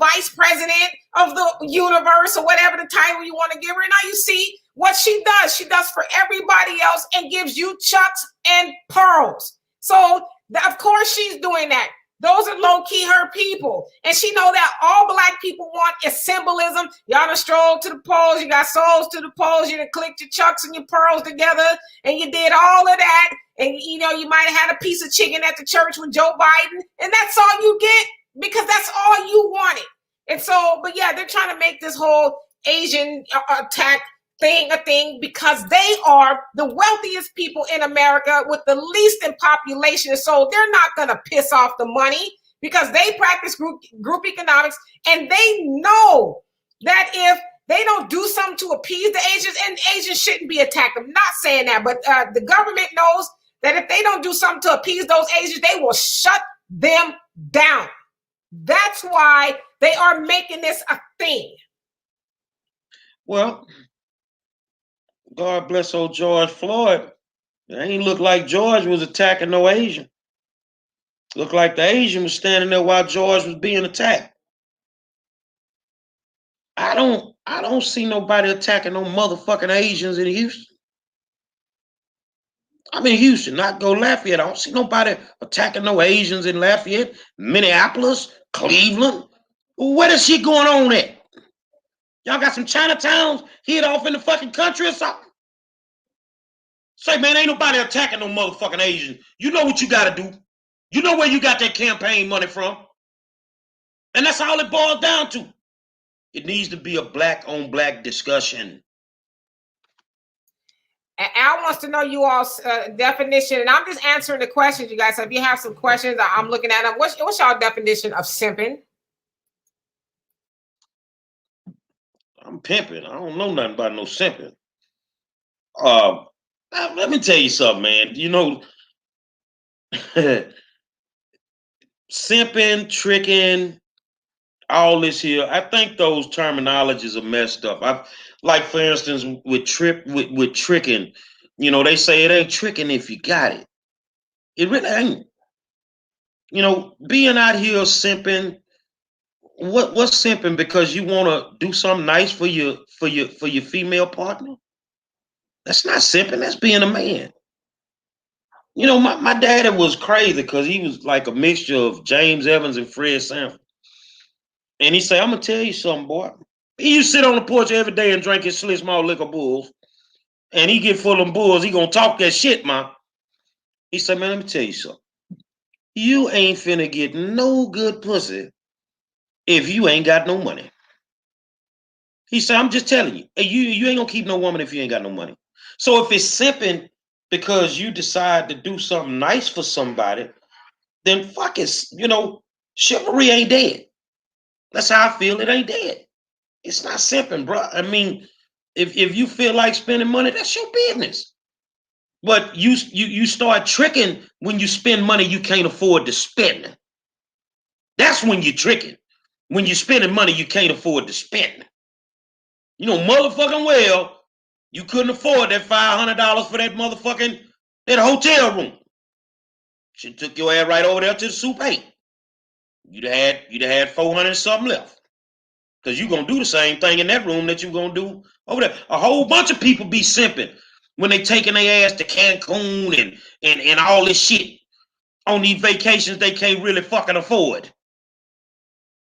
vice president of the universe, or whatever the title you want to give her. And now you see what she does. She does for everybody else and gives you chucks and pearls. So of course she's doing that. Those are low-key her people. And she know that all black people want is symbolism. Y'all done strolled to the polls. You got souls to the polls. You done clicked your chucks and your pearls together. And you did all of that. And, you might have had a piece of chicken at the church with Joe Biden. And that's all you get because that's all you wanted. And so, but yeah, they're trying to make this whole Asian attack thing a thing because they are the wealthiest people in America with the least in population. So they're not going to piss off the money because they practice group economics, and they know that if they don't do something to appease the Asians, and Asians shouldn't be attacked. I'm not saying that, but the government knows that if they don't do something to appease those Asians, they will shut them down. That's why they are making this a thing. Well, God bless old George Floyd. It ain't look like George was attacking no Asian. Looked like the Asian was standing there while George was being attacked. I don't see nobody attacking no motherfucking Asians in Houston. I'm in Houston, not go Lafayette. I don't see nobody attacking no Asians in Lafayette, Minneapolis, Cleveland. What is shit going on there? Y'all got some Chinatowns hid off in the fucking country or something? Say, man, ain't nobody attacking no motherfucking Asian. You know what you got to do. You know where you got that campaign money from. And that's all it boils down to. It needs to be a black-on-black discussion. And Al wants to know you all's definition, and I'm just answering the questions, you guys. So if you have some questions, I'm looking at them. What's y'all definition of simping? I'm pimping. I don't know nothing about no simping. Let me tell you something, man. Simping, tricking, all this here. I think those terminologies are messed up. Like for instance, with tricking, they say it ain't tricking if you got it. It really ain't. Being out here simping. What's simping because you want to do something nice for your female partner? That's not simping. That's being a man. My daddy was crazy because he was like a mixture of James Evans and Fred Sanford. And he said, I'm going to tell you something, boy. He used to sit on the porch every day and drink his Slick Small Liquor Bulls. And he get full of bulls. He going to talk that shit, man. He said, man, let me tell you something. You ain't finna get no good pussy if you ain't got no money. He said, I'm just telling you. You ain't going to keep no woman if you ain't got no money. So if it's simping because you decide to do something nice for somebody, then fuck it. Chivalry ain't dead. That's how I feel. It ain't dead. It's not simping, bro. I mean, if you feel like spending money, that's your business. But you start tricking when you spend money you can't afford to spend. That's when you're tricking. When you're spending money you can't afford to spend. Motherfucking well, you couldn't afford that $500 for that hotel room. She took your ass right over there to the Soup 8. you'd have had 400 something left. Because you're gonna do the same thing in that room that you're gonna do over there. A whole bunch of people be simping when they taking their ass to Cancun and all this shit on these vacations they can't really fucking afford.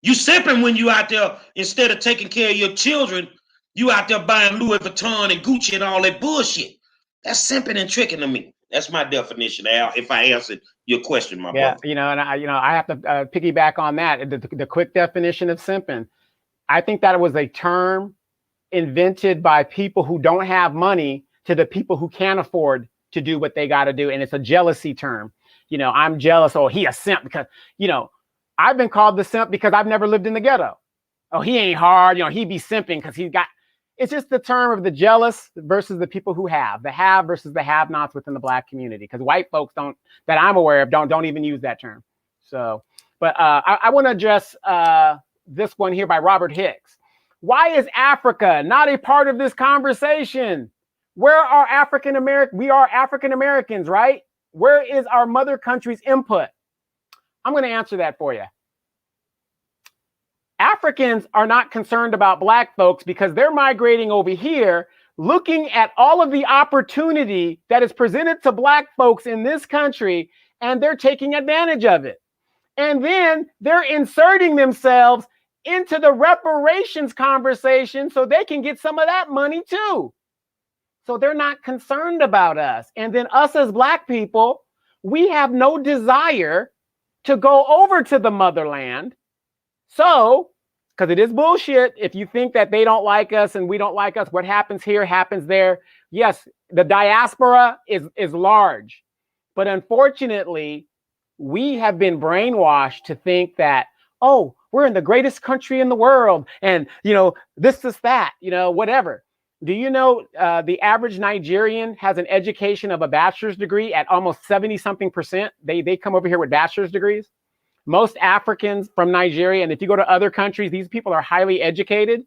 You simping when you out there, instead of taking care of your children, you out there buying Louis Vuitton and Gucci and all that bullshit. That's simping and tricking to me. That's my definition, Al, if I answered your question, my brother. You know, and I have to piggyback on that. The quick definition of simping. I think that it was a term invented by people who don't have money to the people who can't afford to do what they got to do. And it's a jealousy term. You know, I'm jealous. Oh, he a simp because, you know, I've been called the simp because I've never lived in the ghetto. Oh, he ain't hard. You know, he be simping because he's got, it's just the term of the jealous versus the people who have, the have versus the have nots within the Black community. Because white folks don't, that I'm aware of, don't even use that term. So, but I want to address this one here by Robert Hicks. Why is Africa not a part of this conversation? Where are African Americans? We are African Americans, right? Where is our mother country's input? I'm going to answer that for you. Africans are not concerned about Black folks because they're migrating over here, looking at all of the opportunity that is presented to Black folks in this country, and they're taking advantage of it. And then they're inserting themselves into the reparations conversation so they can get some of that money too. So they're not concerned about us. And then us as Black people, we have no desire to go over to the motherland. So, because it is bullshit, if you think that they don't like us and we don't like us, what happens here happens there. Yes, the diaspora is large, but unfortunately, we have been brainwashed to think that, oh, we're in the greatest country in the world, and you know, this is that, you know, whatever. Do you know the average Nigerian has an education of a bachelor's degree at almost 70-something%? They come over here with bachelor's degrees. Most Africans from Nigeria, and if you go to other countries, these people are highly educated.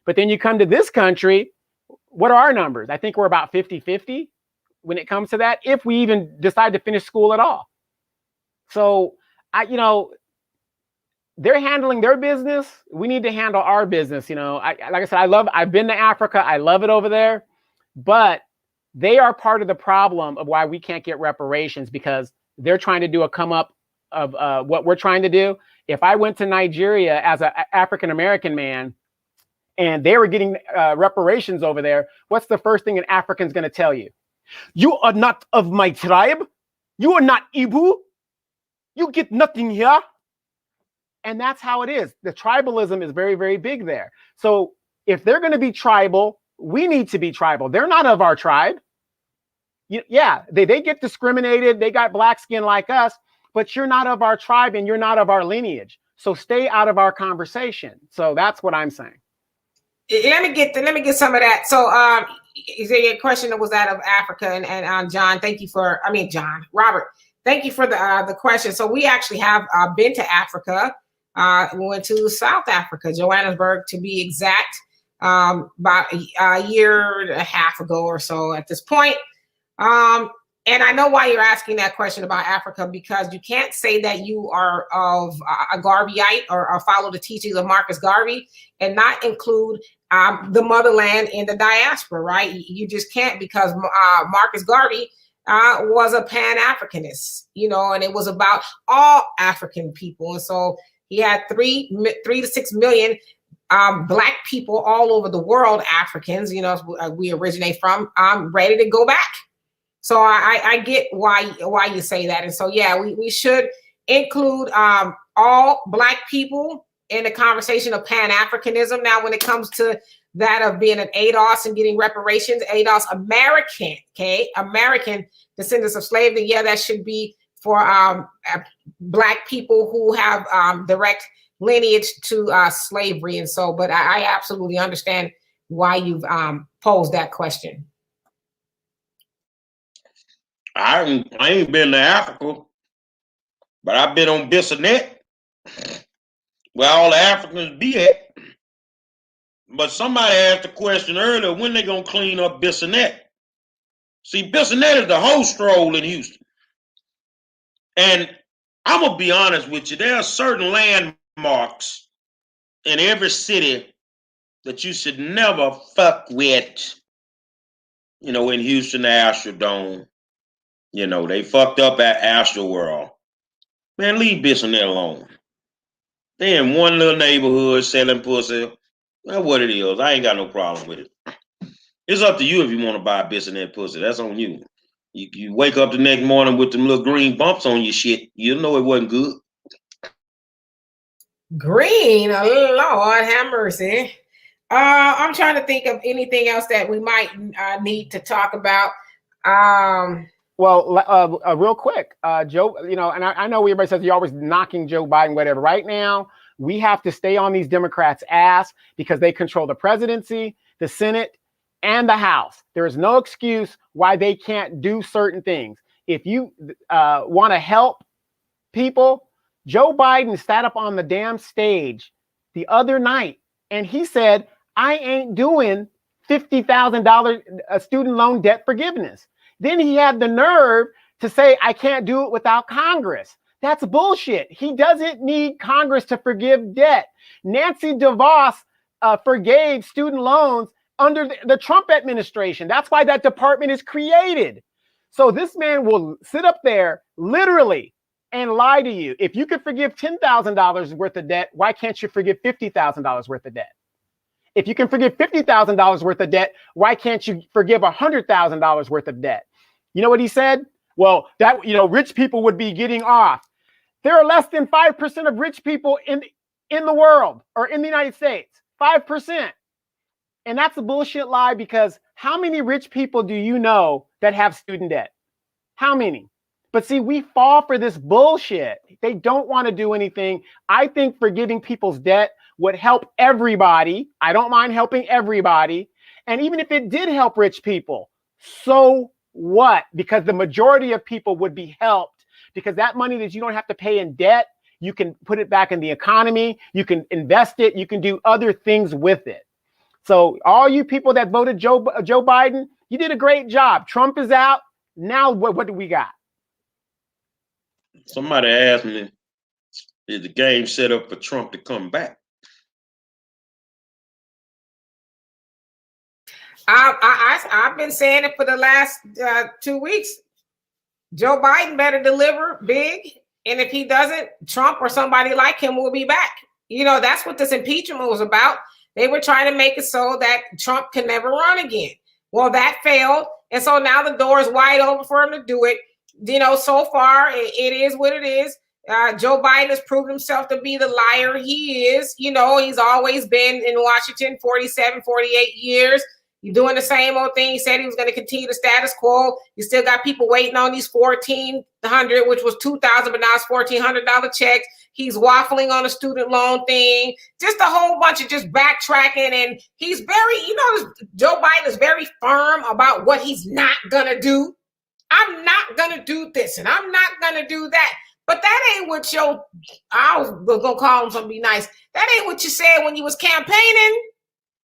But then you come to this country, what are our numbers? I think we're about 50-50 when it comes to that, if we even decide to finish school at all. So, you know, they're handling their business. We need to handle our business. You know, like I said, I've been to Africa. I love it over there, but they are part of the problem of why we can't get reparations, because they're trying to do a come up of what we're trying to do. If I went to Nigeria as an African-American man and they were getting reparations over there, what's the first thing an African's going to tell you? You are not of my tribe. You are not Ibu. You get nothing here. And that's how it is. The tribalism is very, very big there. So if they're going to be tribal, we need to be tribal. They're not of our tribe. Yeah, they get discriminated. They got black skin like us, but you're not of our tribe and you're not of our lineage. So stay out of our conversation. So that's what I'm saying. Let me get some of that. So is there a question that was out of Africa, and John, Robert, thank you for the question. So we actually have been to Africa. We went to South Africa, Johannesburg to be exact, about a year and a half ago or so at this point. And I know why you're asking that question about Africa, because you can't say that you are of a Garveyite or follow the teachings of Marcus Garvey and not include the motherland in the diaspora, right? You just can't, because Marcus Garvey was a Pan-Africanist, you know, and it was about all African people. And so he had 3 to 6 million Black people all over the world, Africans, you know, we originate from, ready to go back. So I get why you say that. And so, yeah, we should include all Black people in the conversation of Pan-Africanism. Now, when it comes to that of being an ADOS and getting reparations, ADOS American, okay, American descendants of slavery, yeah, that should be for Black people who have direct lineage to slavery. And so, but I absolutely understand why you've posed that question. I ain't been to Africa, but I've been on Bissonnette, where all the Africans be at. But somebody asked a question earlier, when they gonna clean up Bissonnette? See, Bissonnette is the whole stroll in Houston. And I'm gonna be honest with you. There are certain landmarks in every city that you should never fuck with. You know, in Houston, the Astrodome. You know, they fucked up at Astro World. Man, leave bitch in there alone. They in one little neighborhood selling pussy. Well, what it is, I ain't got no problem with it. It's up to you if you want to buy a bitch in that pussy. That's on you. You wake up the next morning with them little green bumps on your shit. You know it wasn't good. Green, oh Lord, have mercy. I'm trying to think of anything else that we might need to talk about. Well, real quick, Joe, you know, and I know everybody says you're always knocking Joe Biden, whatever. Right now, we have to stay on these Democrats' ass because they control the presidency, the Senate, and the House. There is no excuse why they can't do certain things. If you want to help people, Joe Biden sat up on the damn stage the other night and he said, I ain't doing $50,000 student loan debt forgiveness. Then he had the nerve to say, I can't do it without Congress. That's bullshit. He doesn't need Congress to forgive debt. Nancy DeVos forgave student loans under the Trump administration. That's why that department is created. So this man will sit up there literally and lie to you. If you could forgive $10,000 worth of debt, why can't you forgive $50,000 worth of debt? If you can forgive $50,000 worth of debt, why can't you forgive $100,000 worth of debt? You know what he said? Well, that, you know, rich people would be getting off. There are less than 5% of rich people in the world or in the United States. 5%. And that's a bullshit lie, because how many rich people do you know that have student debt? How many? But see, we fall for this bullshit. They don't want to do anything. I think forgiving people's debt would help everybody. I don't mind helping everybody. And even if it did help rich people, so what? Because the majority of people would be helped, because that money that you don't have to pay in debt, you can put it back in the economy. You can invest it. You can do other things with it. So all you people that voted Joe Biden, you did a great job. Trump is out. Now what do we got? Somebody asked me, is the game set up for Trump to come back? I've been saying it for the last 2 weeks. Joe Biden better deliver big. And if he doesn't, Trump or somebody like him will be back. You know, that's what this impeachment was about. They were trying to make it so that Trump can never run again. Well, that failed. And so now the door is wide open for him to do it. You know, so far, it is what it is. Joe Biden has proved himself to be the liar he is. You know, he's always been in Washington 47, 48 years. You're doing the same old thing. He said he was going to continue the status quo. You still got people waiting on these $1,400, which was $2,000, but now it's $1,400 checks. He's waffling on a student loan thing. Just a whole bunch of just backtracking. And he's very, you know, Joe Biden is very firm about what he's not going to do. I'm not going to do this and I'm not going to do that. But that ain't what I was going to call him something nice. That ain't what you said when you was campaigning.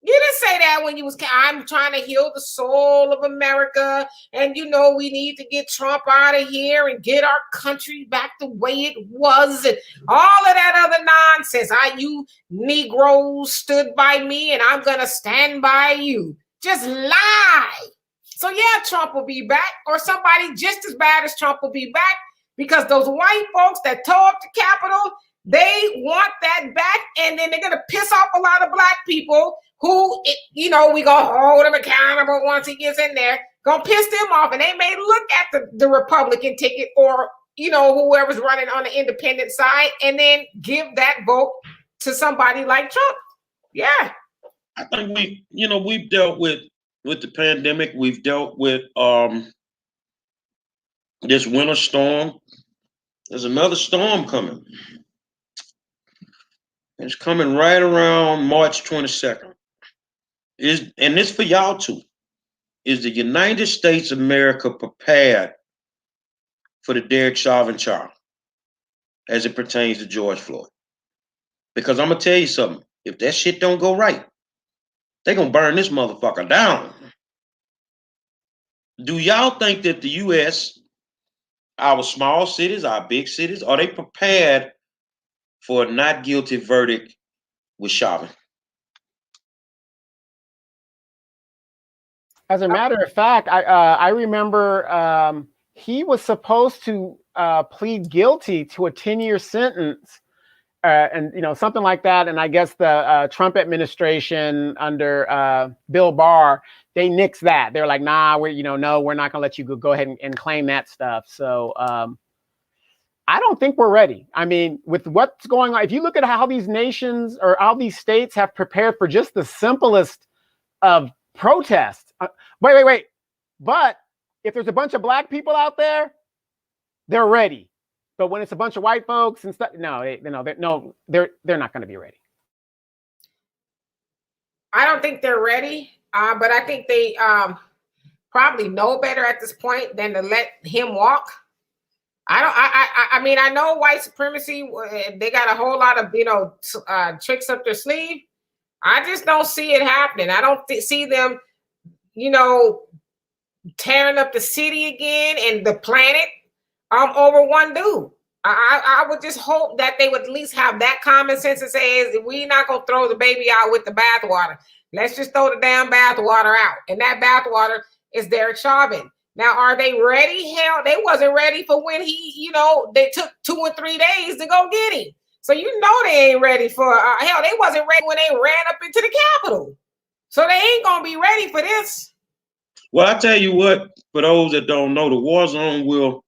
You didn't say that when you was, I'm trying to heal the soul of America. And, you know, we need to get Trump out of here and get our country back the way it was. And all of that other nonsense. You Negroes stood by me and I'm going to stand by you. Just lie. So, yeah, Trump will be back, or somebody just as bad as Trump will be back, because those white folks that tore up the Capitol, they want that back. And then they're going to piss off a lot of black people who, you know, we going to hold him accountable once he gets in there, going to piss them off. And they may look at the Republican ticket, or, you know, whoever's running on the independent side, and then give that vote to somebody like Trump. Yeah. I think we've dealt with the pandemic. We've dealt with this winter storm. There's another storm coming. It's coming right around March 22nd. And this for y'all too. Is the United States of America prepared for the Derek Chauvin trial as it pertains to George Floyd? Because I'm going to tell you something. If that shit don't go right, they're going to burn this motherfucker down. Do y'all think that the U.S. our small cities, our big cities, are they prepared for a not guilty verdict with Chauvin? As a matter of fact, I remember he was supposed to plead guilty to a 10-year sentence, and something like that. And I guess the Trump administration under Bill Barr, they nixed that. They're like, nah, no, we're not gonna let you go ahead and claim that stuff. So I don't think we're ready. I mean, with what's going on, if you look at how these nations or how these states have prepared for just the simplest of protests. Wait. But if there's a bunch of black people out there, they're ready. But when it's a bunch of white folks and stuff, they're not going to be ready. I don't think they're ready, but I think they probably know better at this point than to let him walk. I mean, I know white supremacy, they got a whole lot of, tricks up their sleeve. I just don't see it happening. I don't see them, tearing up the city again and the planet over one dude. I would just hope that they would at least have that common sense and say, we're not going to throw the baby out with the bathwater. Let's just throw the damn bathwater out. And that bathwater is Derek Chauvin. Now, are they ready? Hell, they wasn't ready for when he, they took 2 or 3 days to go get him. So they ain't ready for, hell, they wasn't ready when they ran up into the Capitol. So they ain't going to be ready for this. Well, I tell you what, for those that don't know, the War Zone will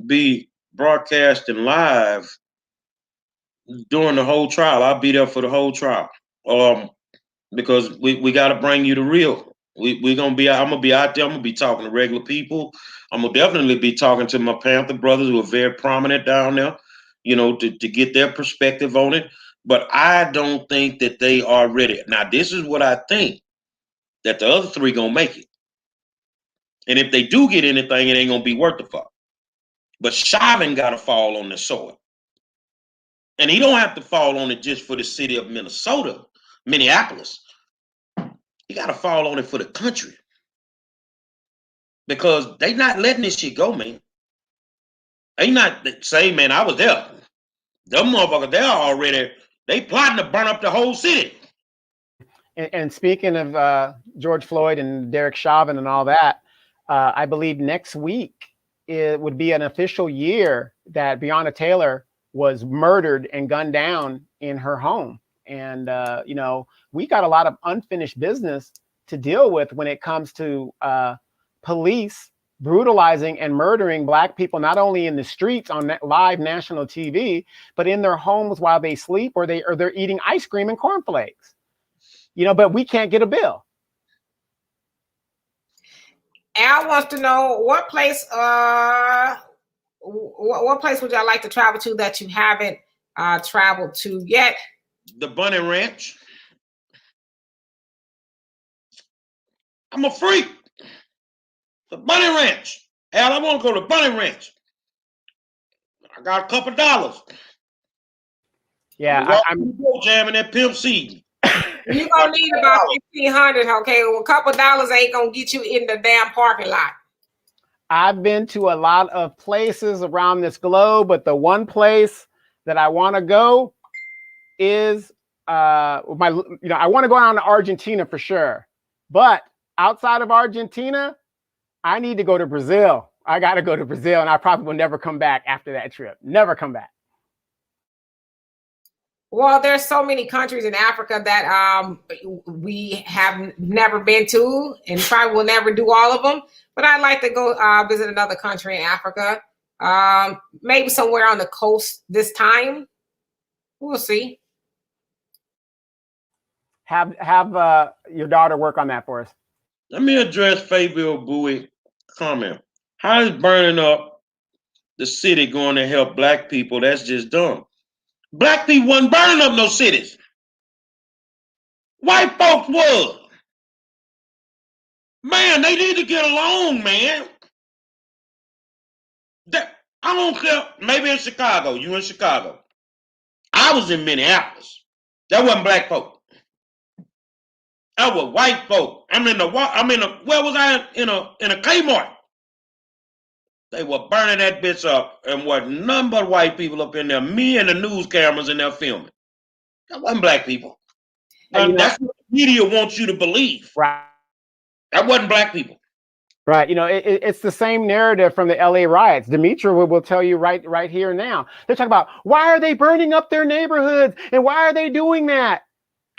be broadcasting live during the whole trial. I'll be there for the whole trial. Because we got to bring you the real. I'm gonna be out there. I'm gonna be talking to regular people. I'm gonna definitely be talking to my Panther brothers who are very prominent down there, to get their perspective on it. But I don't think that they are ready. Now, this is what I think, that the other 3 gonna make it. And if they do get anything, it ain't gonna be worth the fuck. But Chauvin gotta fall on the sword. And he don't have to fall on it just for the city of Minneapolis. He got to fall on it for the country. Because they not letting this shit go, man. They not saying, man, I was there. Them motherfuckers, they plotting to burn up the whole city. And speaking of George Floyd and Derek Chauvin and all that, I believe next week it would be an official year that Breonna Taylor was murdered and gunned down in her home. And, we got a lot of unfinished business to deal with when it comes to police brutalizing and murdering Black people, not only in the streets on live national TV, but in their homes while they sleep or they're eating ice cream and cornflakes. But we can't get a bill. Al wants to know what place would y'all like to travel to that you haven't traveled to yet? The Bunny Ranch. I'm a freak. The Bunny Ranch. Hell, I want to go to Bunny Ranch. I got a couple dollars. Yeah, I'm jamming that Pimp C. You're gonna need about $1,500, okay? Well, a couple dollars ain't gonna get you in the damn parking lot. I've been to a lot of places around this globe, but the one place that I want to go is I want to go down to Argentina for sure. But outside of Argentina, I need to go to Brazil. I got to go to Brazil, and I probably will never come back after that trip. Never come back. Well, there's so many countries in Africa that we have never been to, and probably will never do all of them. But I'd like to go visit another country in Africa, maybe somewhere on the coast this time. We'll see. Have your daughter work on that for us. Let me address Fabio Bowie's comment. How is burning up the city going to help Black people? That's just dumb. Black people wasn't burning up no cities. White folks was. Man, they need to get along, man. I don't care. Maybe in Chicago. You in Chicago. I was in Minneapolis. That wasn't Black folk. That was white folk. Where was I? In a Kmart. They were burning that bitch up, and wasn't none but white people up in there. Me and the news cameras in there filming. That wasn't black people. That's what the media wants you to believe. Right. That wasn't black people. Right. You know, it's the same narrative from the LA riots. Demetra will tell you right here now. They're talking about, why are they burning up their neighborhoods? And why are they doing that?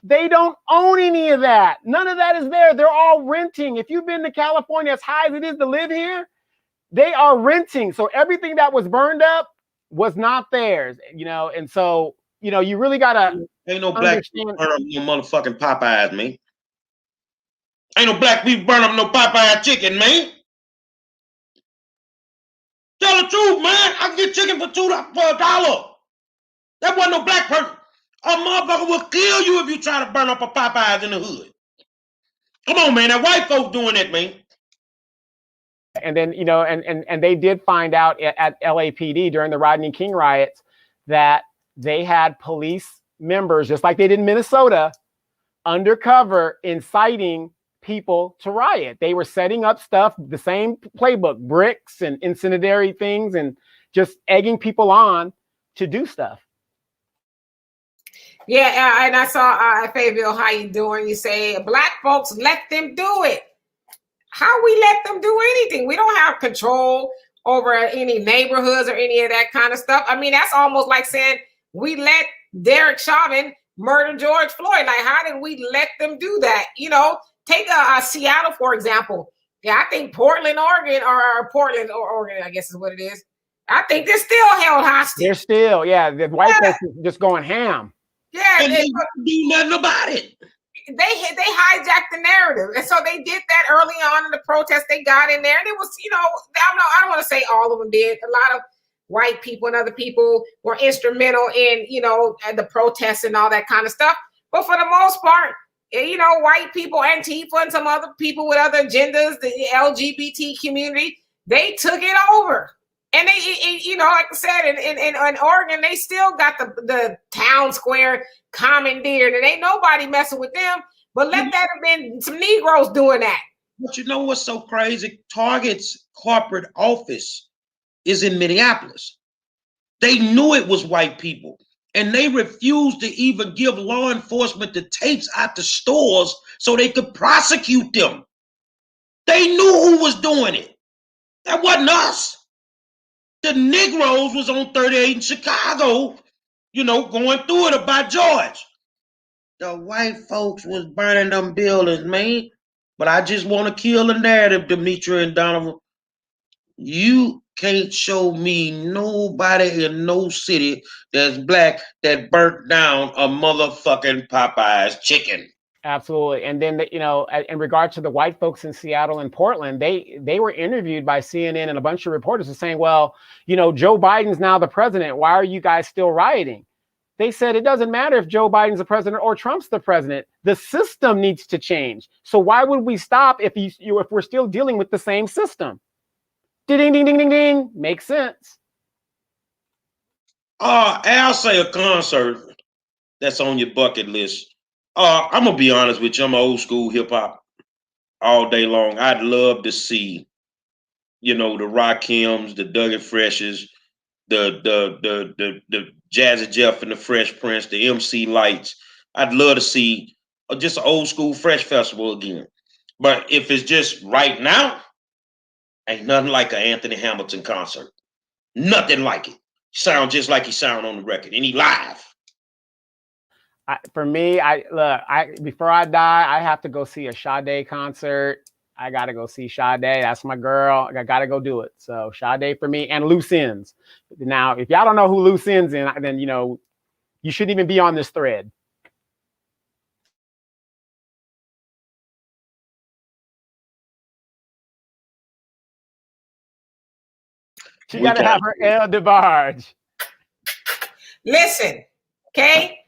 They don't own any of that. None of that is there. They're all renting. If you've been to California, as high as it is to live here, they are renting. So everything that was burned up was not theirs, you know. And so, you know, you really gotta ain't no black people burn up no motherfucking Popeyes, man. Ain't no black people burn up no Popeye chicken, man. Tell the truth, man. I can get chicken for $2 for $1. That wasn't no black person. A motherfucker will kill you if you try to burn up a Popeyes in the hood. Come on, man. That white folks doing that, man. And then, you know, and they did find out at LAPD during the Rodney King riots that they had police members, just like they did in Minnesota, undercover inciting people to riot. They were setting up stuff, the same playbook, bricks and incendiary things, and just egging people on to do stuff. Yeah, and I saw Fabio, how you doing? You say black folks, let them do it. How we let them do anything? We don't have control over any neighborhoods or any of that kind of stuff. I mean, that's almost like saying we let Derek Chauvin murder George Floyd. Like, how did we let them do that? You know, take Seattle, for example. Yeah, I think Portland, Oregon, or Portland, or Oregon, I guess is what it is. I think they're still held hostage. They're still, yeah, the white folks just going ham. Yeah, and they don't do nothing about it. They hijacked the narrative, and so they did that early on in the protest. They got in there, and it was, you know, I don't want to say all of them did. A lot of white people and other people were instrumental in, you know, the protests and all that kind of stuff. But for the most part, you know, white people, Antifa, and some other people with other agendas, the LGBT community, they took it over. And they, you know, like I said, in Oregon, they still got the town square commandeered, and ain't nobody messing with them. But let that have been some Negroes doing that. But you know what's so crazy? Target's corporate office is in Minneapolis. They knew it was white people, and they refused to even give law enforcement the tapes out the stores so they could prosecute them. They knew who was doing it. That wasn't us. The Negroes was on 38 in Chicago, you know, going through it about George. The white folks was burning them buildings, man. But I just want to kill the narrative, Demetra and Donovan. You can't show me nobody in no city that's black that burnt down a motherfucking Popeye's chicken. Absolutely. And then, you know, in regard to the white folks in Seattle and Portland, they were interviewed by CNN and a bunch of reporters saying, well, you know, Joe Biden's now the president. Why are you guys still rioting? They said it doesn't matter if Joe Biden's the president or Trump's the president. The system needs to change. So why would we stop if we're still dealing with the same system? Ding, ding, ding, ding, ding. Makes sense. I'll say a concert that's on your bucket list. I'm gonna be honest with you. I'm old school hip hop all day long. I'd love to see, you know, the Rakims, the Dougie Freshes, the Jazzy Jeff and the Fresh Prince, the MC Lights. I'd love to see just an old school Fresh Festival again. But if it's just right now, ain't nothing like an Anthony Hamilton concert. Nothing like it. Sound just like he sound on the record, and he live. For me, before I die, I have to go see a Sade concert. I gotta go see Sade. That's my girl. I gotta go do it. So Sade for me, and Loose Ends. Now, if y'all don't know who Loose Ends is, then you know you shouldn't even be on this thread. She gotta have her El DeBarge. Listen, okay.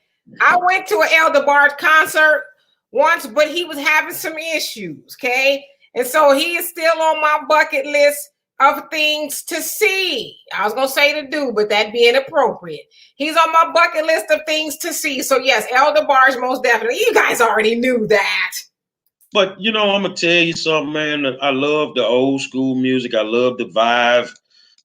I went to an El DeBarge concert once, but he was having some issues, okay? And so he is still on my bucket list of things to see. I was going to say to do, but that being appropriate. He's on my bucket list of things to see. So yes, El DeBarge, most definitely. You guys already knew that. But, you know, I'm going to tell you something, man. I love the old school music. I love the vibe.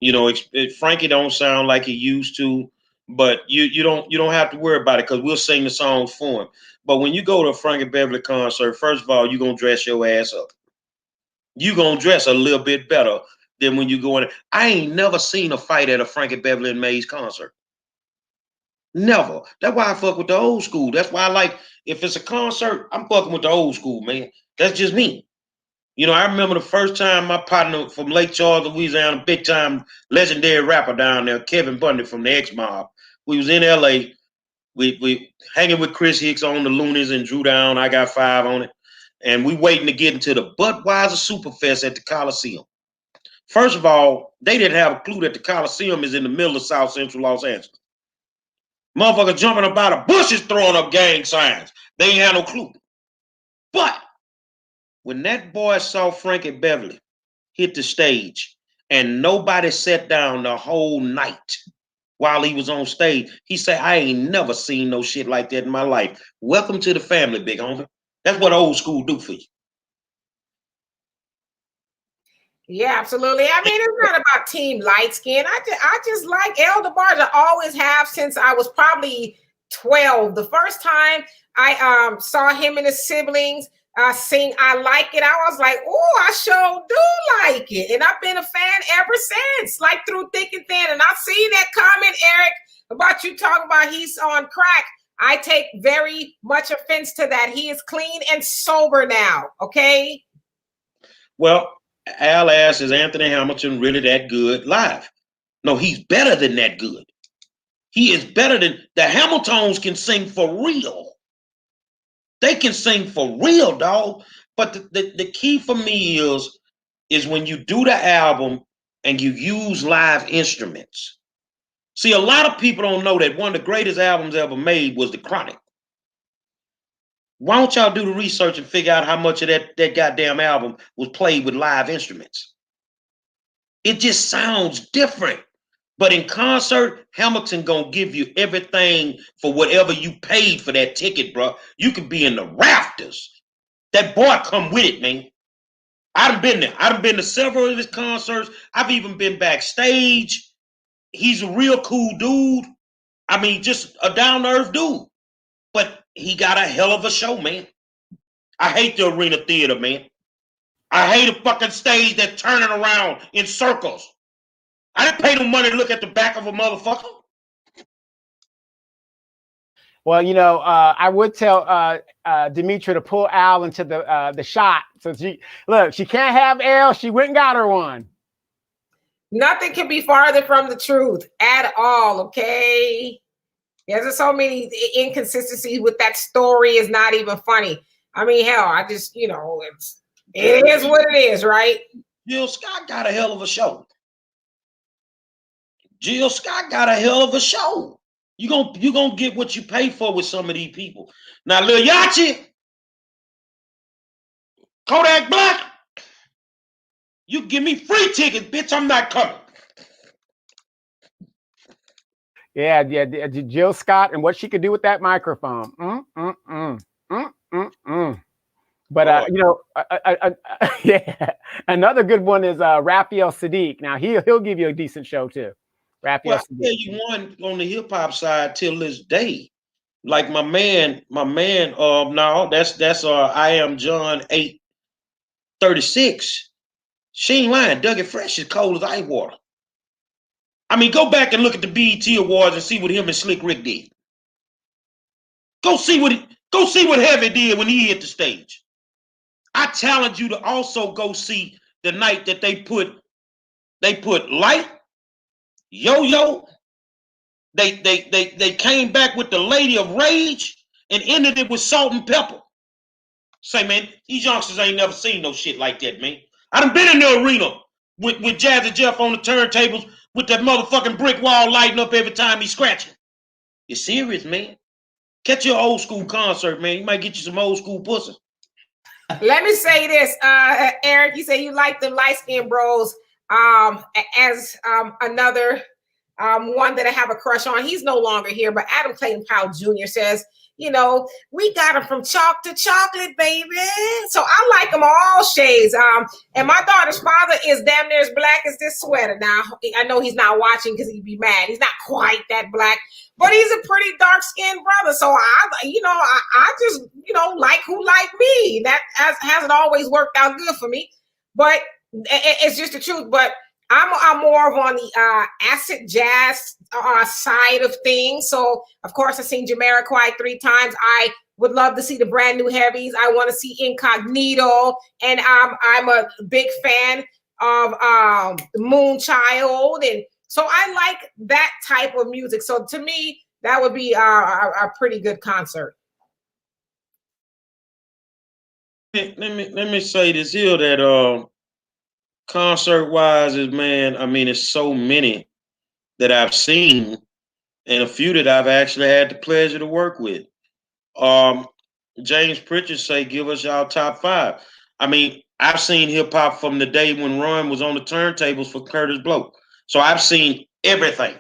You know, Frankie don't sound like he used to, but you don't have to worry about it because we'll sing the songs for him. But when you go to a Frankie Beverly concert, first of all, you're gonna dress your ass up. You're gonna dress a little bit better than when you go in. I ain't never seen a fight at a Frankie Beverly and Mays concert. Never. That's why I fuck with the old school. That's why I like, if it's a concert, I'm fucking with the old school, man. That's just me. You know, I remember the first time my partner from Lake Charles, Louisiana, big time legendary rapper down there, Kevin Bundy from the X Mob. We was in LA. We hanging with Chris Hicks on the Loonies and Drew Down. I got 5 on it. And we waiting to get into the Budweiser Superfest at the Coliseum. First of all, they didn't have a clue that the Coliseum is in the middle of South Central Los Angeles. Motherfucker jumping about the bushes throwing up gang signs. They ain't had no clue. But when that boy saw Frankie Beverly hit the stage and nobody sat down the whole night while he was on stage, he said, I ain't never seen no shit like that in my life. Welcome to the family, big homie. That's what old school do for you. Yeah, absolutely. I mean, it's not about team light skin. I just like Elder Barge. I always have since I was probably 12. The first time I saw him and his siblings sing I Like It, I was like, oh, I sure do like it. And I've been a fan ever since, like through thick and thin. And I see that comment, Eric, about you talking about he's on crack. I take very much offense to that. He is clean and sober now, okay? Well, Al asked, is Anthony Hamilton really that good live? No, he's better than that good. He is better than, the Hamiltons can sing for real. They can sing for real, dog. But the key for me is when you do the album and you use live instruments. See, a lot of people don't know that one of the greatest albums ever made was The Chronic. Why don't y'all do the research and figure out how much of that goddamn album was played with live instruments? It just sounds different. But in concert, Hamilton gonna give you everything for whatever you paid for that ticket, bro. You could be in the rafters. That boy come with it, man. I done been there. I done been to several of his concerts. I've even been backstage. He's a real cool dude. I mean, just a down-to-earth dude. But he got a hell of a show, man. I hate the arena theater, man. I hate a fucking stage that's turning around in circles. I didn't pay no money to look at the back of a motherfucker. Well, you know, I would tell Demetra to pull Al into the shot. So she can't have L. She went and got her one. Nothing can be farther from the truth at all, okay? There's so many inconsistencies with that story. Is not even funny. I mean, hell, I just, you know, it is what it is, right? Jill Scott got a hell of a show. Jill Scott got a hell of a show. You gonna get what you pay for with some of these people. Now, Lil Yachty, Kodak Black, you give me free tickets, bitch. I'm not coming. Yeah, Jill Scott and what she could do with that microphone. But you know, yeah, another good one is Raphael Sadiq. Now he'll give you a decent show too. Raphael Sadiq. Tell you one on the hip hop side till this day. Like my man, no, that's I Am John 836. She ain't lying. Dougie Fresh is cold as ice water. I mean, go back and look at the BET Awards and see what him and Slick Rick did. Go see what Heavy did when he hit the stage. I challenge you to also go see the night that they put Light, Yo-Yo. They came back with the Lady of Rage and ended it with Salt and Pepper. Say, man, these youngsters ain't never seen no shit like that, man. I done been in the arena with Jazzy Jeff on the turntables with that motherfucking brick wall lighting up every time he's scratching. You're serious, man. Catch your old school concert, man. You might get you some old school pussy. Let me say this, Eric. You say you like the light skinned bros. As another One that I have a crush on. He's no longer here, but Adam Clayton Powell Jr. says, you know, we got him from chalk to chocolate, baby. So I like them all shades. And my daughter's father is damn near as black as this sweater. Now, I know he's not watching because he'd be mad. He's not quite that black, but he's a pretty dark-skinned brother. So I just, like who like me. That hasn't always worked out good for me, but it's just the truth. But I'm more of on the acid jazz side of things. So, of course, I've seen Jamiroquai 3 times. I would love to see the brand new heavies. I want to see Incognito. And I'm a big fan of Moonchild. And so I like that type of music. So to me, that would be a pretty good concert. Let me say this here that concert wise is, man, I mean, it's so many that I've seen and a few that I've actually had the pleasure to work with. James Pritchard say, give us y'all top 5. I mean, I've seen hip hop from the day when Ron was on the turntables for Curtis Blow. So I've seen everything.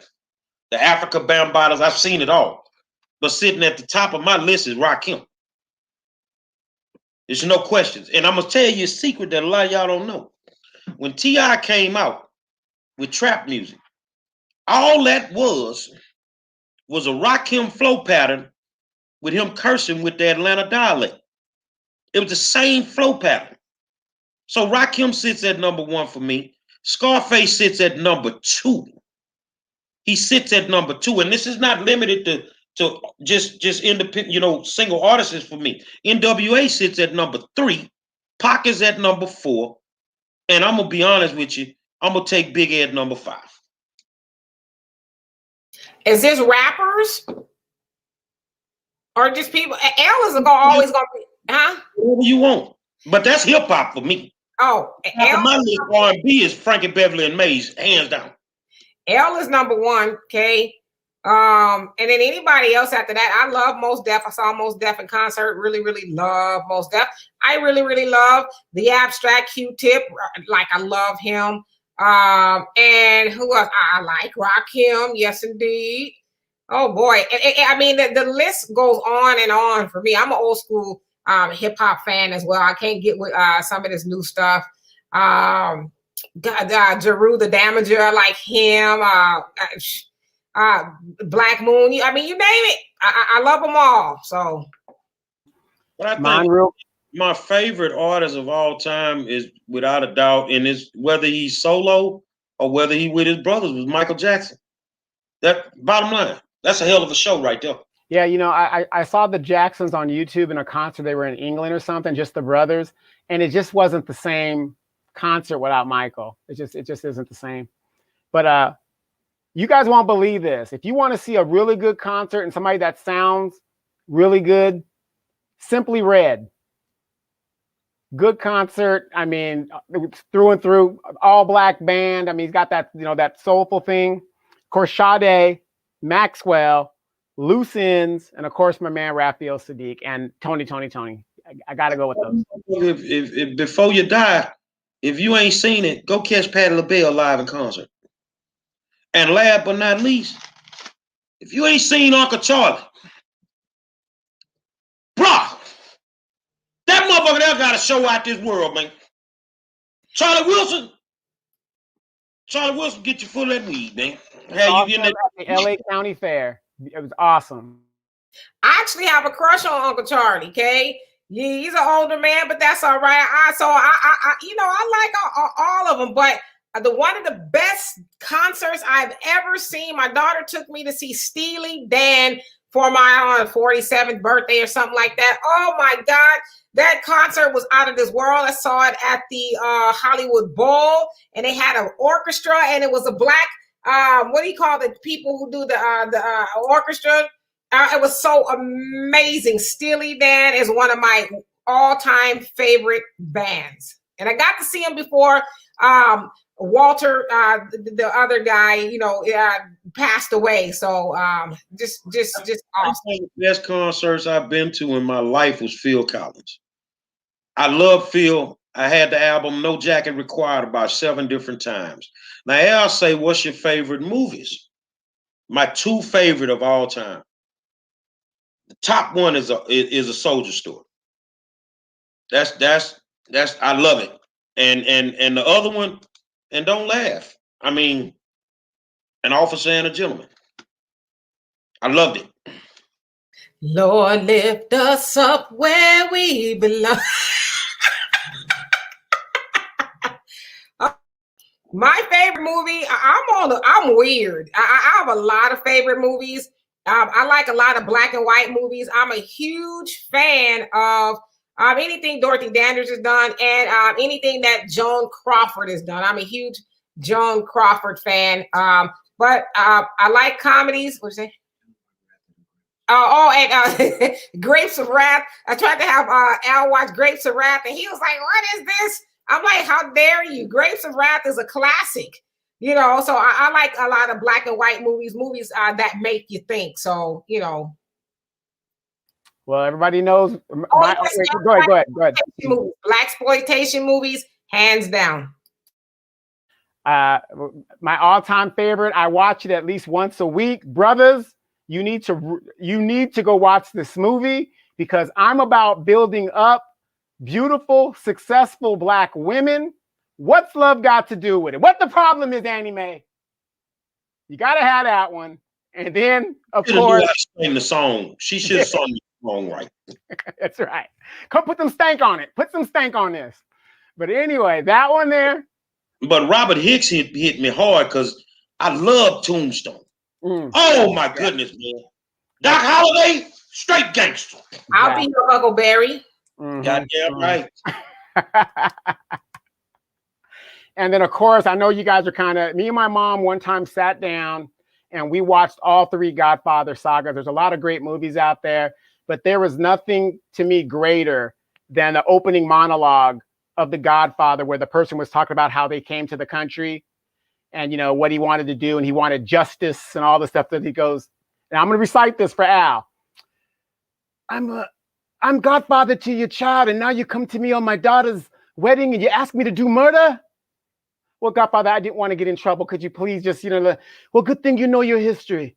The Africa Bambatas, I've seen it all. But sitting at the top of my list is Rakim. There's no questions. And I'm going to tell you a secret that a lot of y'all don't know. When T.I. came out with trap music, all that was a Rakim flow pattern with him cursing with the Atlanta dialect. It was the same flow pattern. So Rakim sits at number 1 for me. Scarface sits at number 2. He sits at number 2. And this is not limited to just independent, single artists for me. NWA sits at number 3. Pac is at number 4. And I'm going to be honest with you, I'm going to take Big Ed number 5. Is this rappers? Or just people? L is always going to be, huh? Whatever you want. But that's hip-hop for me. Oh, L my list R&B is Frankie Beverly and Maze, hands down. L is number 1, okay? And then anybody else after that, I love Mos Def. I saw Mos Def in concert. Really, really love Mos Def. I really, really love the Abstract Q-Tip. Like, I love him. And who else? I like Rakim. Yes, indeed. Oh boy. I mean, the list goes on and on for me. I'm an old school hip hop fan as well. I can't get with some of this new stuff. Jeru the Damager, I like him. Black Moon. I mean, you name it. I love them all. So, but I think my favorite artist of all time is, without a doubt, and it's whether he's solo or whether he with his brothers, was Michael Jackson. That bottom line. That's a hell of a show right there. Yeah, I saw the Jacksons on YouTube in a concert. They were in England or something, just the brothers, and it just wasn't the same concert without Michael. It just isn't the same. But you guys won't believe this. If you want to see a really good concert and somebody that sounds really good, Simply Red. Good concert. I mean, through and through, all black band. I mean, he's got that, that soulful thing. Of course, Sade, Maxwell, Loose Ends, and of course, my man Raphael Sadiq and Tony. I got to go with those. If before you die, if you ain't seen it, go catch Patti LaBelle live in concert. And last but not least, if you ain't seen Uncle Charlie, bro, that motherfucker there got a show out this world, man. Charlie Wilson, get you full of that weed, man. How you getting that? The LA County Fair. It was awesome. I actually have a crush on Uncle Charlie. Okay, he's an older man, but that's all right. I like all of them, but one of the best concerts I've ever seen. My daughter took me to see Steely Dan for my 47th birthday or something like that. Oh my God. That concert was out of this world. I saw it at the Hollywood Bowl, and they had an orchestra, and it was a black, what do you call the people who do the orchestra? It was so amazing. Steely Dan is one of my all-time favorite bands. And I got to see him before Walter, the other guy, passed away. So just awesome. The best concerts I've been to in my life was Phil Collins. I love Phil. I had the album No Jacket Required about 7 different times. Now, I'll say, what's your favorite movies? my two favorite of all time. The top one is a soldier story. That's I love it. And the other one, and don't laugh. I mean, An Officer and a Gentleman. I loved it. Lord, lift us up where we belong. My favorite movie, I'm weird. I have a lot of favorite movies. I like a lot of black and white movies. I'm a huge fan of anything Dorothy Dandridge has done and anything that Joan Crawford has done. I'm a huge Joan Crawford fan. But I like comedies. What'd you say? And Grapes of Wrath. I tried to have Al watch Grapes of Wrath, and he was like, "What is this?" I'm like, "How dare you?" Grapes of Wrath is a classic, you know. So I like a lot of black and white movies that make you think. So, you know. Well, everybody knows. Go ahead. Blaxploitation movies, hands down. My all-time favorite. I watch it at least once a week, brothers. You need to go watch this movie because I'm about building up beautiful, successful black women. What's love got to do with it? What the problem is, Annie Mae? You got to have that one. And then, of course, sing the song. She should have sung the song right. That's right. Come put some stank on it. Put some stank on this. But anyway, that one there. But Robert Hicks hit me hard because I love Tombstone. Oh my goodness, man. Doc Holliday, straight gangster. I'll be your Huckleberry. Goddamn right. And then, of course, I know you guys are me and my mom one time sat down and we watched all three Godfather sagas. There's a lot of great movies out there, but there was nothing to me greater than the opening monologue of The Godfather, where the person was talking about how they came to the country and, you know, what he wanted to do. And he wanted justice and all the stuff that he goes, and I'm going to recite this for Al. I'm godfather to your child, and now you come to me on my daughter's wedding and you ask me to do murder? Well, Godfather, I didn't want to get in trouble. Could you please just, well, good thing you know your history.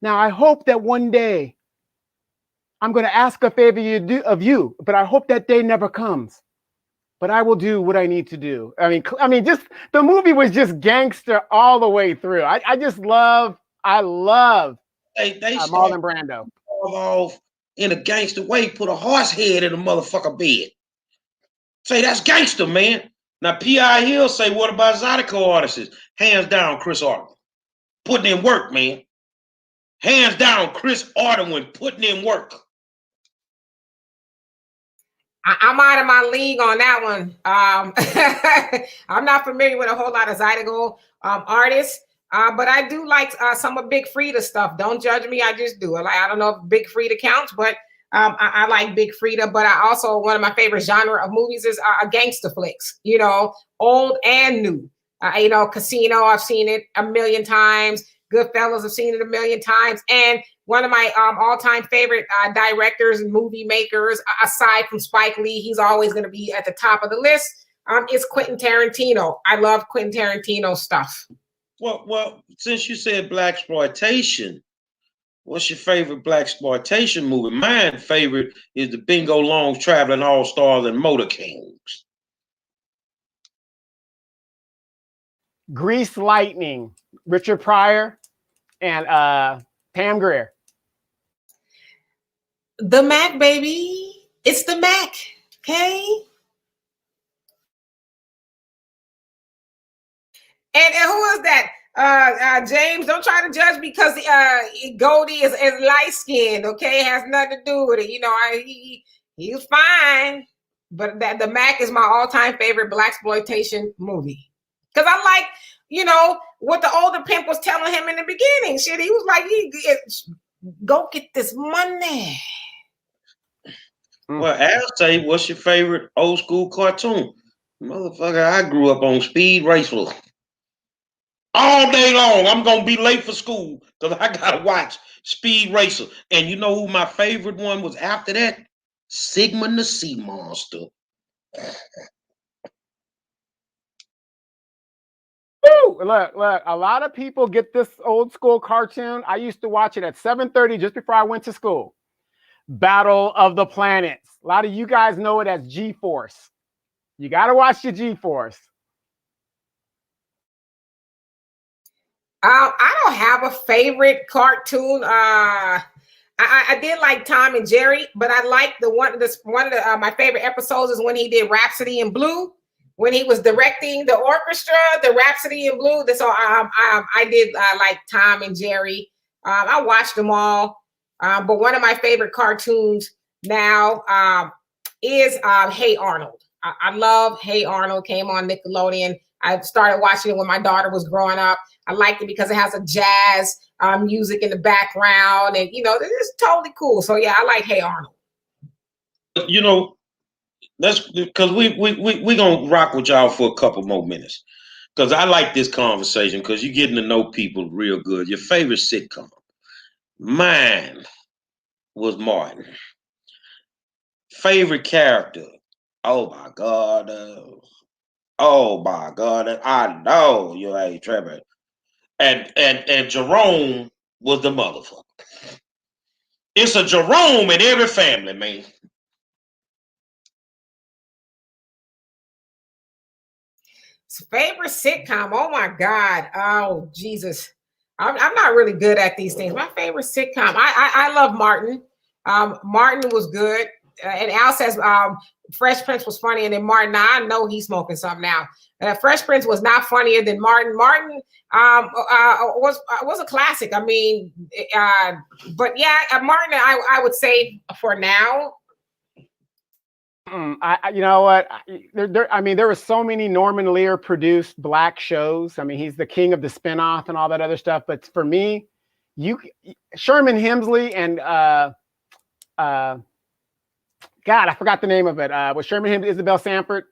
Now, I hope that one day I'm going to ask a favor of you, but I hope that day never comes. But I will do what I need to do. I mean, just the movie was just gangster all the way through. I love Marlon Brando. Off in a gangster way, put a horse head in a motherfucker bed. Say that's gangster, man. Now P.I. Hill say, what about Zydeco artists? Hands down, Chris Arden. Putting in work, man. Hands down, Chris Arden when putting in work. I'm out of my league on that one. I'm not familiar with a whole lot of Zydeco artists, but I do like some of Big Frida stuff. Don't judge me, I just do. I don't know if Big Frida counts, but I like Big Frida. But I also, one of my favorite genre of movies is gangster flicks, old and new. Casino, I've seen it a million times. Goodfellas, I've seen it a million times. And one of my all-time favorite directors and movie makers, aside from Spike Lee, he's always going to be at the top of the list, is Quentin Tarantino. I love Quentin Tarantino stuff. Well, since you said blaxploitation, what's your favorite blaxploitation movie? My favorite is the Bingo Longs, Traveling All-Stars, and Motor Kings. Grease Lightning, Richard Pryor and Pam Grier. The Mac, baby. It's the Mac. Okay. And who is that? James, don't try to judge because Goldie is light skinned. Okay, it has nothing to do with it. He was fine, but the Mac is my all time favorite blaxploitation movie because I like what the older pimp was telling him in the beginning. Shit, he was like, "Go get this money." Well, Al say, what's your favorite old school cartoon? Motherfucker, I grew up on Speed Racer. All day long, I'm going to be late for school because I got to watch Speed Racer. And you know who my favorite one was after that? Sigmund the Sea Monster. Woo! Look, a lot of people get this old school cartoon. I used to watch it at 7:30 just before I went to school. Battle of the Planets. A lot of you guys know it as G-Force. You got to watch the G-Force. I don't have a favorite cartoon. I did like Tom and Jerry, but I like one of my favorite episodes is when he did Rhapsody in Blue, when he was directing the orchestra, the Rhapsody in Blue. So I did like Tom and Jerry. I watched them all, but one of my favorite cartoons now is Hey Arnold. I love Hey Arnold. Came on Nickelodeon. I started watching it when my daughter was growing up. I liked it because it has a jazz music in the background, and it's totally cool. So yeah, I like Hey Arnold. That's because we gonna rock with y'all for a couple more minutes. Because I like this conversation because you're getting to know people real good. Your favorite sitcom. Mine was Martin. Favorite character. Oh my God. Oh my God. I know you ain't tripping. And Jerome was the motherfucker. It's a Jerome in every family, man. Favorite sitcom. Oh my God. Oh Jesus. I'm not really good at these things. My favorite sitcom. I love Martin. Martin was good. And Al says Fresh Prince was funny, and then Martin. Now I know he's smoking something now. Fresh Prince was not funnier than Martin. Martin was a classic. I mean, but yeah, Martin. I would say for now. You know what? There were so many Norman Lear produced black shows. I mean, he's the king of the spinoff and all that other stuff. But for me, Sherman Hemsley and God, I forgot the name of it. Was Sherman Hemsley, Isabel Sanford?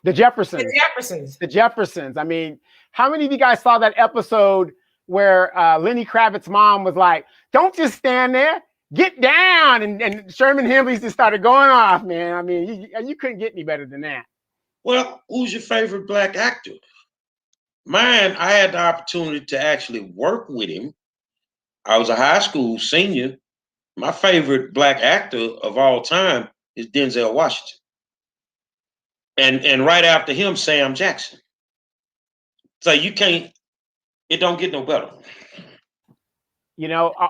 The Jeffersons. The Jeffersons. The Jeffersons. I mean, how many of you guys saw that episode where Lenny Kravitz's mom was like, "Don't just stand there. Get down," and Sherman Hemsley just started going off, man. I mean, you couldn't get any better than that. Well, who's your favorite black actor? Mine, I had the opportunity to actually work with him. I was a high school senior. My favorite black actor of all time is Denzel Washington. And right after him, Sam Jackson. So it don't get no better.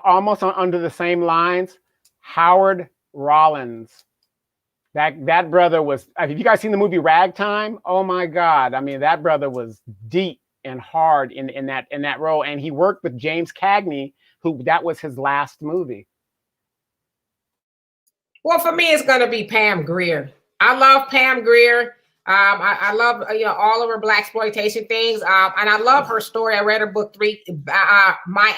Almost under the same lines, Howard Rollins. That brother was, have you guys seen the movie Ragtime? Oh my God. I mean, that brother was deep and hard in that role. And he worked with James Cagney, that was his last movie. Well, for me, it's gonna be Pam Grier. I love Pam Grier. I love all of her blaxploitation things, and I love her story. I read her book My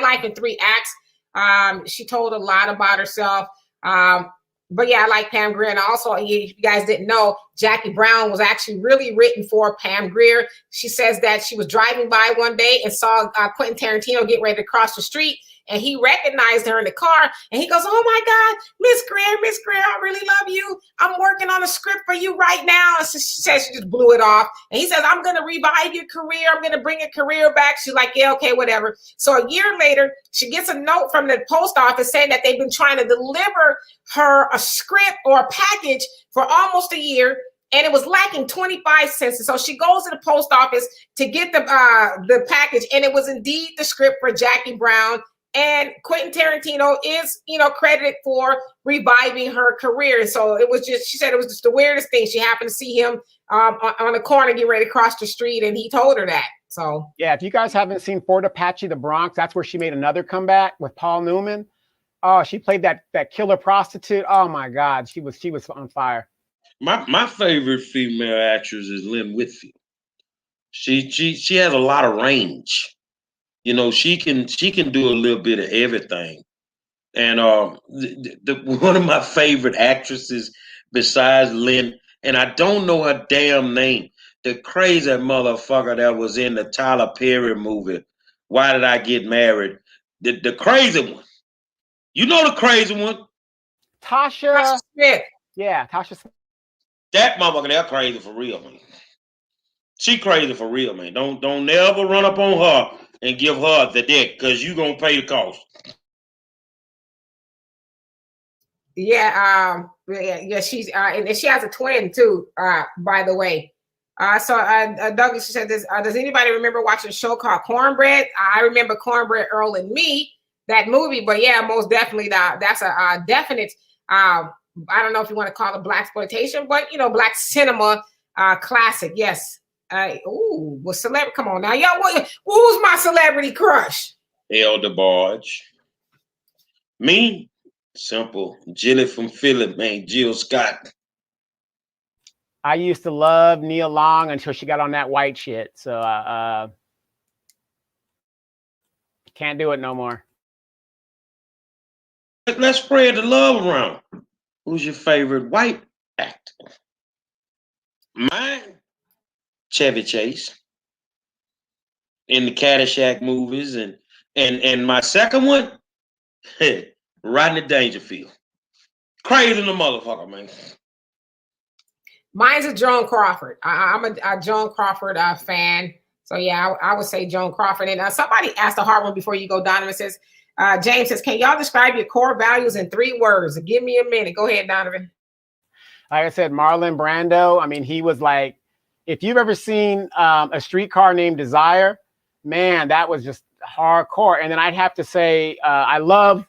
Life in 3 Acts. She told a lot about herself. But yeah, I like Pam Grier. And also, if you guys didn't know, Jackie Brown was actually really written for Pam Grier. She says that she was driving by one day and saw Quentin Tarantino get ready to cross the street. And he recognized her in the car, and he goes, "Oh my God, Miss Greer, I really love you. I'm working on a script for you right now." And so she says she just blew it off. And he says, "I'm going to revive your career. I'm going to bring your career back." She's like, "Yeah, okay, whatever." So a year later, she gets a note from the post office saying that they've been trying to deliver her a script or a package for almost a year, and it was lacking 25 cents. So she goes to the post office to get the package, and it was indeed the script for Jackie Brown. And Quentin Tarantino is, credited for reviving her career. So she said it was just the weirdest thing. She happened to see him on the corner getting ready to cross the street, and he told her that. So yeah, if you guys haven't seen Fort Apache, the Bronx, that's where she made another comeback with Paul Newman. Oh, she played that killer prostitute. Oh my God, she was on fire. My favorite female actress is Lynn Whitfield. She has a lot of range. She can do a little bit of everything. And one of my favorite actresses besides Lynn, and I don't know her damn name, the crazy motherfucker that was in the Tyler Perry movie, Why Did I Get Married? The crazy one. You know the crazy one? Tasha Smith. Yeah, Tasha Smith. That motherfucker, they're crazy for real, man. She crazy for real, man. Don't never run up on her and give her the dick, because you gonna pay the cost. Yeah, she's and she has a twin too, by the way. Douglas said this. Does anybody remember watching a show called Cornbread? I remember Cornbread Earl and Me, that movie. But yeah, most definitely that's a definite. I don't know if you want to call it blaxploitation, but black cinema classic. Yes. Well, celebrity. Come on now, y'all. Who's my celebrity crush? Elder Barge. Me, simple. Jilly from Philly, man. Jill Scott. I used to love Nia Long until she got on that white shit. So can't do it no more. Let's spread the love around. Who's your favorite white actor? Mine, Chevy Chase in the Caddyshack movies, and my second one, Rodney Dangerfield. Crazy the motherfucker, man. Mine's a Joan Crawford. I'm a Joan Crawford fan. So yeah, I would say Joan Crawford. And somebody asked a hard one before you go. Donovan says, James says, can y'all describe your core values in 3 words? Give me a minute. Go ahead, Donovan. Like I said, Marlon Brando. I mean, he was like, if you've ever seen A Streetcar Named Desire, man, that was just hardcore. And then I'd have to say, I love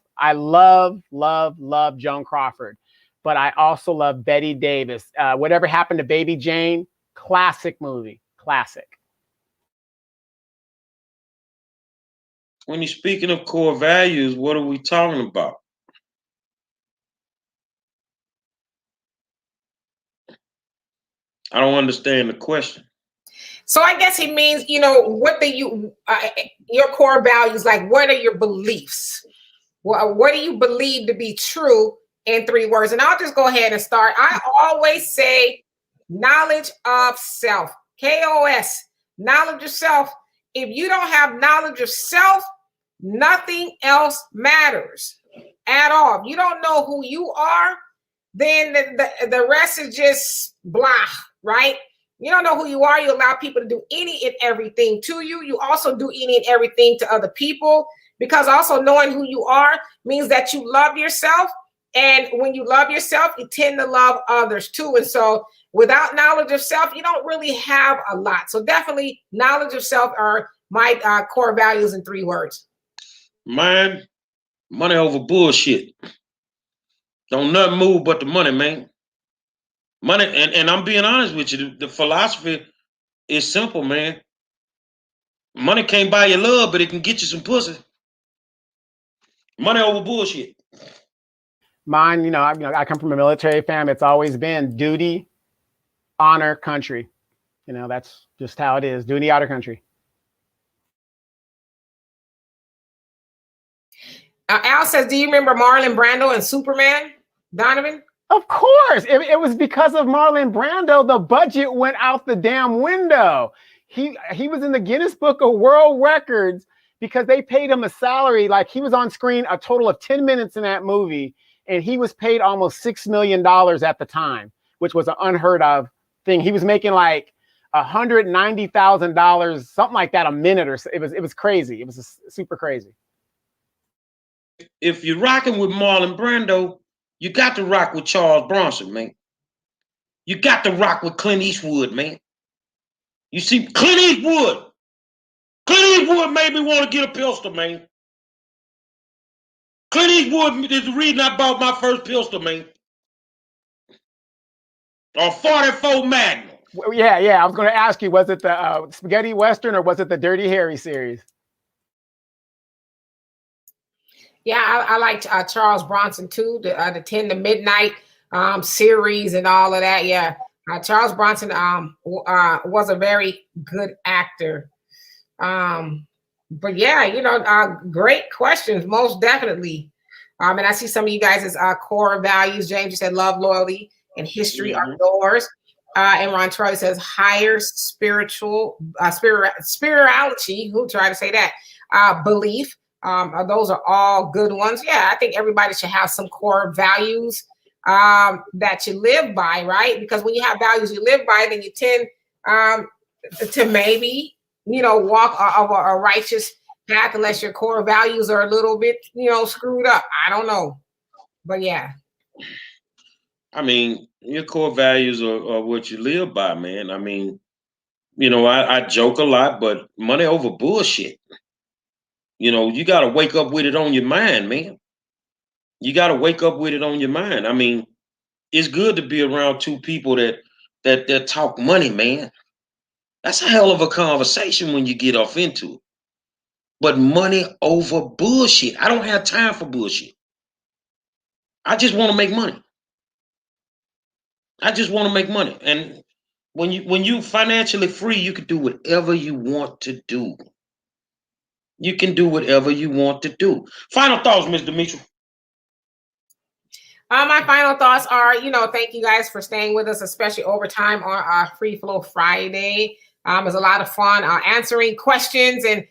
Joan Crawford, but I also love Betty Davis. Whatever Happened to Baby Jane, classic movie, classic. When you're speaking of core values, what are we talking about? I don't understand the question. So I guess he means, what do you, your core values, like what are your beliefs? What do you believe to be true in 3 words? And I'll just go ahead and start. I always say knowledge of self, KOS, knowledge of self. If you don't have knowledge of self, nothing else matters at all. If you don't know who you are, then the rest is just blah, right? You don't know who you are. You allow people to do any and everything to you. You also do any and everything to other people, because also knowing who you are means that you love yourself. And when you love yourself, you tend to love others too. And so without knowledge of self, you don't really have a lot. So definitely knowledge of self are my core values in 3 words. Mine, money over bullshit. Don't nothing move but the money, man. Money, and I'm being honest with you, the philosophy is simple, man. Money can't buy you love, but it can get you some pussy. Money over bullshit. Mine, I come from a military family. It's always been duty, honor, country. That's just how it is. Duty, honor, country. Al says, do you remember Marlon Brando and Superman, Donovan? Of course. It was because of Marlon Brando, the budget went out the damn window. He was in the Guinness Book of World Records because they paid him a salary. Like, he was on screen a total of 10 minutes in that movie, and he was paid almost $6 million at the time, which was an unheard of thing. He was making like $190,000, something like that, a minute or so. It was crazy. It was super crazy. If you're rocking with Marlon Brando, you got to rock with Charles Bronson, man. You got to rock with Clint Eastwood, man. You see, Clint Eastwood made me want to get a pistol, man. Clint Eastwood is the reason I bought my first pistol, man. A 44 Magnum. Yeah. I was going to ask you, was it the Spaghetti Western or was it the Dirty Harry series? Yeah, I liked Charles Bronson too, the 10 to Midnight series and all of that. Yeah, Charles Bronson was a very good actor. But yeah, great questions, most definitely. And I see some of you guys' core values. James, you said love, loyalty, and history are yours. And Ron Troy says higher spirituality. Who tried to say that? Belief. Those are all good ones. Yeah, I think everybody should have some core values that you live by, right? Because when you have values you live by, then you tend to maybe, walk a righteous path unless your core values are a little bit, screwed up. I don't know. But yeah. I mean, your core values are what you live by, man. I mean, I joke a lot, but money over bullshit. You got to wake up with it on your mind, man. You got to wake up with it on your mind. I mean, it's good to be around two people that talk money, man. That's a hell of a conversation when you get off into it. But money over bullshit. I don't have time for bullshit. I just want to make money. I just want to make money. And when you financially free, you can do whatever you want to do. You can do whatever you want to do. Final thoughts, Ms. Demetri. My final thoughts are, thank you guys for staying with us, especially overtime on our Free Flow Friday. It was a lot of fun answering questions and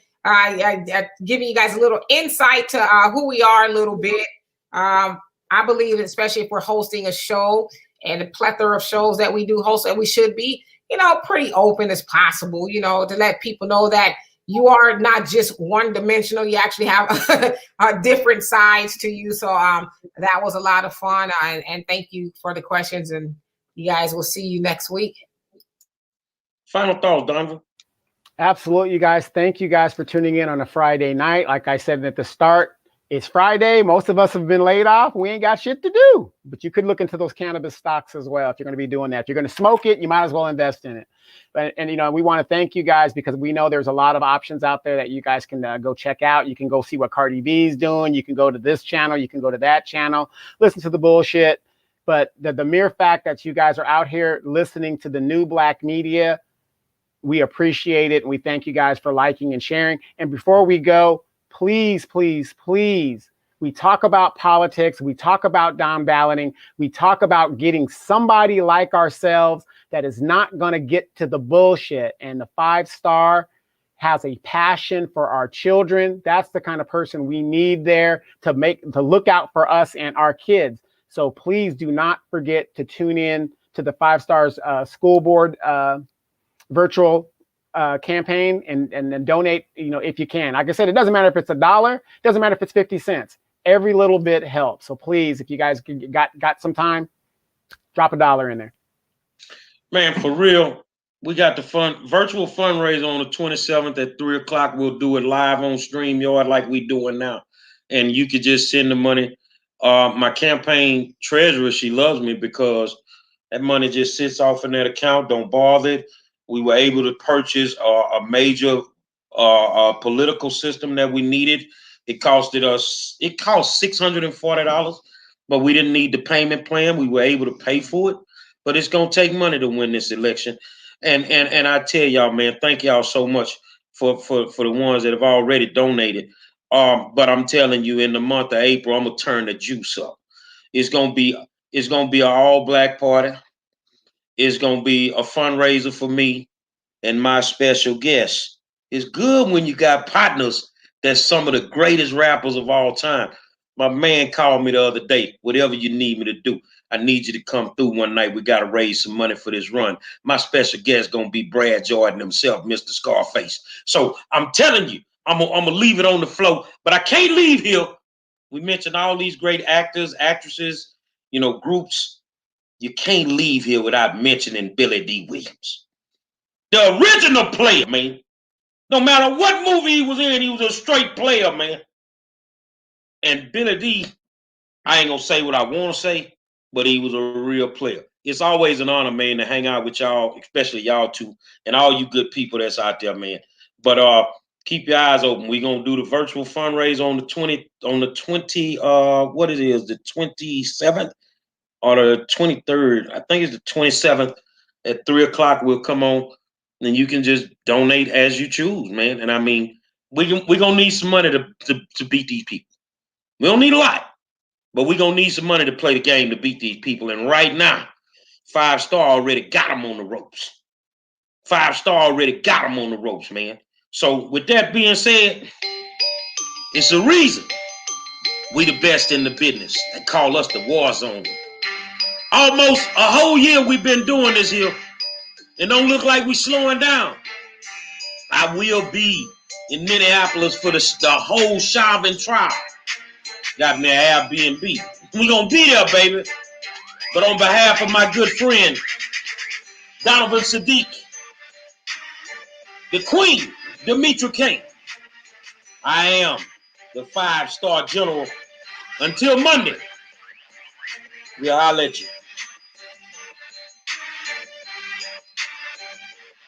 giving you guys a little insight to who we are a little bit. I believe, especially if we're hosting a show and the plethora of shows that we do host, and we should be, pretty open as possible, to let people know that you are not just one dimensional. You actually have different sides to you. So that was a lot of fun. And thank you for the questions. And you guys will see you next week. Final thoughts, Donovan. Absolutely, you guys. Thank you guys for tuning in on a Friday night. Like I said at the start, it's Friday. Most of us have been laid off. We ain't got shit to do. But you could look into those cannabis stocks as well if you're going to be doing that. If you're going to smoke it, you might as well invest in it. And we want to thank you guys because we know there's a lot of options out there that you guys can go check out. You can go see what Cardi B is doing. You can go to this channel. You can go to that channel. Listen to the bullshit. But the mere fact that you guys are out here listening to the new black media, we appreciate it. And we thank you guys for liking and sharing. And before we go, please, please, please, we talk about politics. We talk about down balloting. We talk about getting somebody like ourselves that is not going to get to the bullshit. And the 5-star has a passion for our children. That's the kind of person we need there to look out for us and our kids. So please do not forget to tune in to the 5-stars school board virtual campaign and donate, if you can. Like I said, it doesn't matter if it's $1, it doesn't matter if it's 50 cents. Every little bit helps. So please, if you guys got some time, drop $1 in there. Man, for real, we got the virtual fundraiser on the 27th at 3 o'clock. We'll do it live on StreamYard like we doing now. And you could just send the money. My campaign treasurer, she loves me because that money just sits off in that account. Don't bother it. We were able to purchase a major political system that we needed. It cost $640, but we didn't need the payment plan. We were able to pay for it. But it's gonna take money to win this election, and I tell y'all, man, thank y'all so much for the ones that have already donated. But I'm telling you, in the month of April, I'm gonna turn the juice up. It's gonna be an all black party. It's gonna be a fundraiser for me and my special guest. It's good when you got partners that's some of the greatest rappers of all time. My man called me the other day. Whatever you need me to do, I need you to come through one night. We got to raise some money for this run. My special guest going to be Brad Jordan himself, Mr. Scarface. So I'm telling you, I'm gonna leave it on the floor, but I can't leave here. We mentioned all these great actors, actresses, groups. You can't leave here without mentioning Billy D. Williams. The original player, man. No matter what movie he was in, he was a straight player, man. And Billy D, I ain't gonna say what I want to say, but he was a real player. It's always an honor, man, to hang out with y'all, especially y'all two, and all you good people that's out there, man. But keep your eyes open. We're gonna do the virtual fundraiser on the 27th or the 23rd. I think it's the 27th at 3 o'clock. We'll come on, and you can just donate as you choose, man. And I mean, we're gonna need some money to beat these people. We don't need a lot, but we're going to need some money to play the game to beat these people. And right now, 5-star already got them on the ropes. 5-star already got them on the ropes, man. So with that being said, it's a reason we the best in the business. They call us the war zone. Almost a whole year we've been doing this here. and don't look like we slowing down. I will be in Minneapolis for the whole Chauvin trial. Got me an Airbnb. We gonna be there, baby. But on behalf of my good friend, Donovan Sadiq, the Queen, Demetra King, I am the 5-star general. Until Monday, we'll holler at you.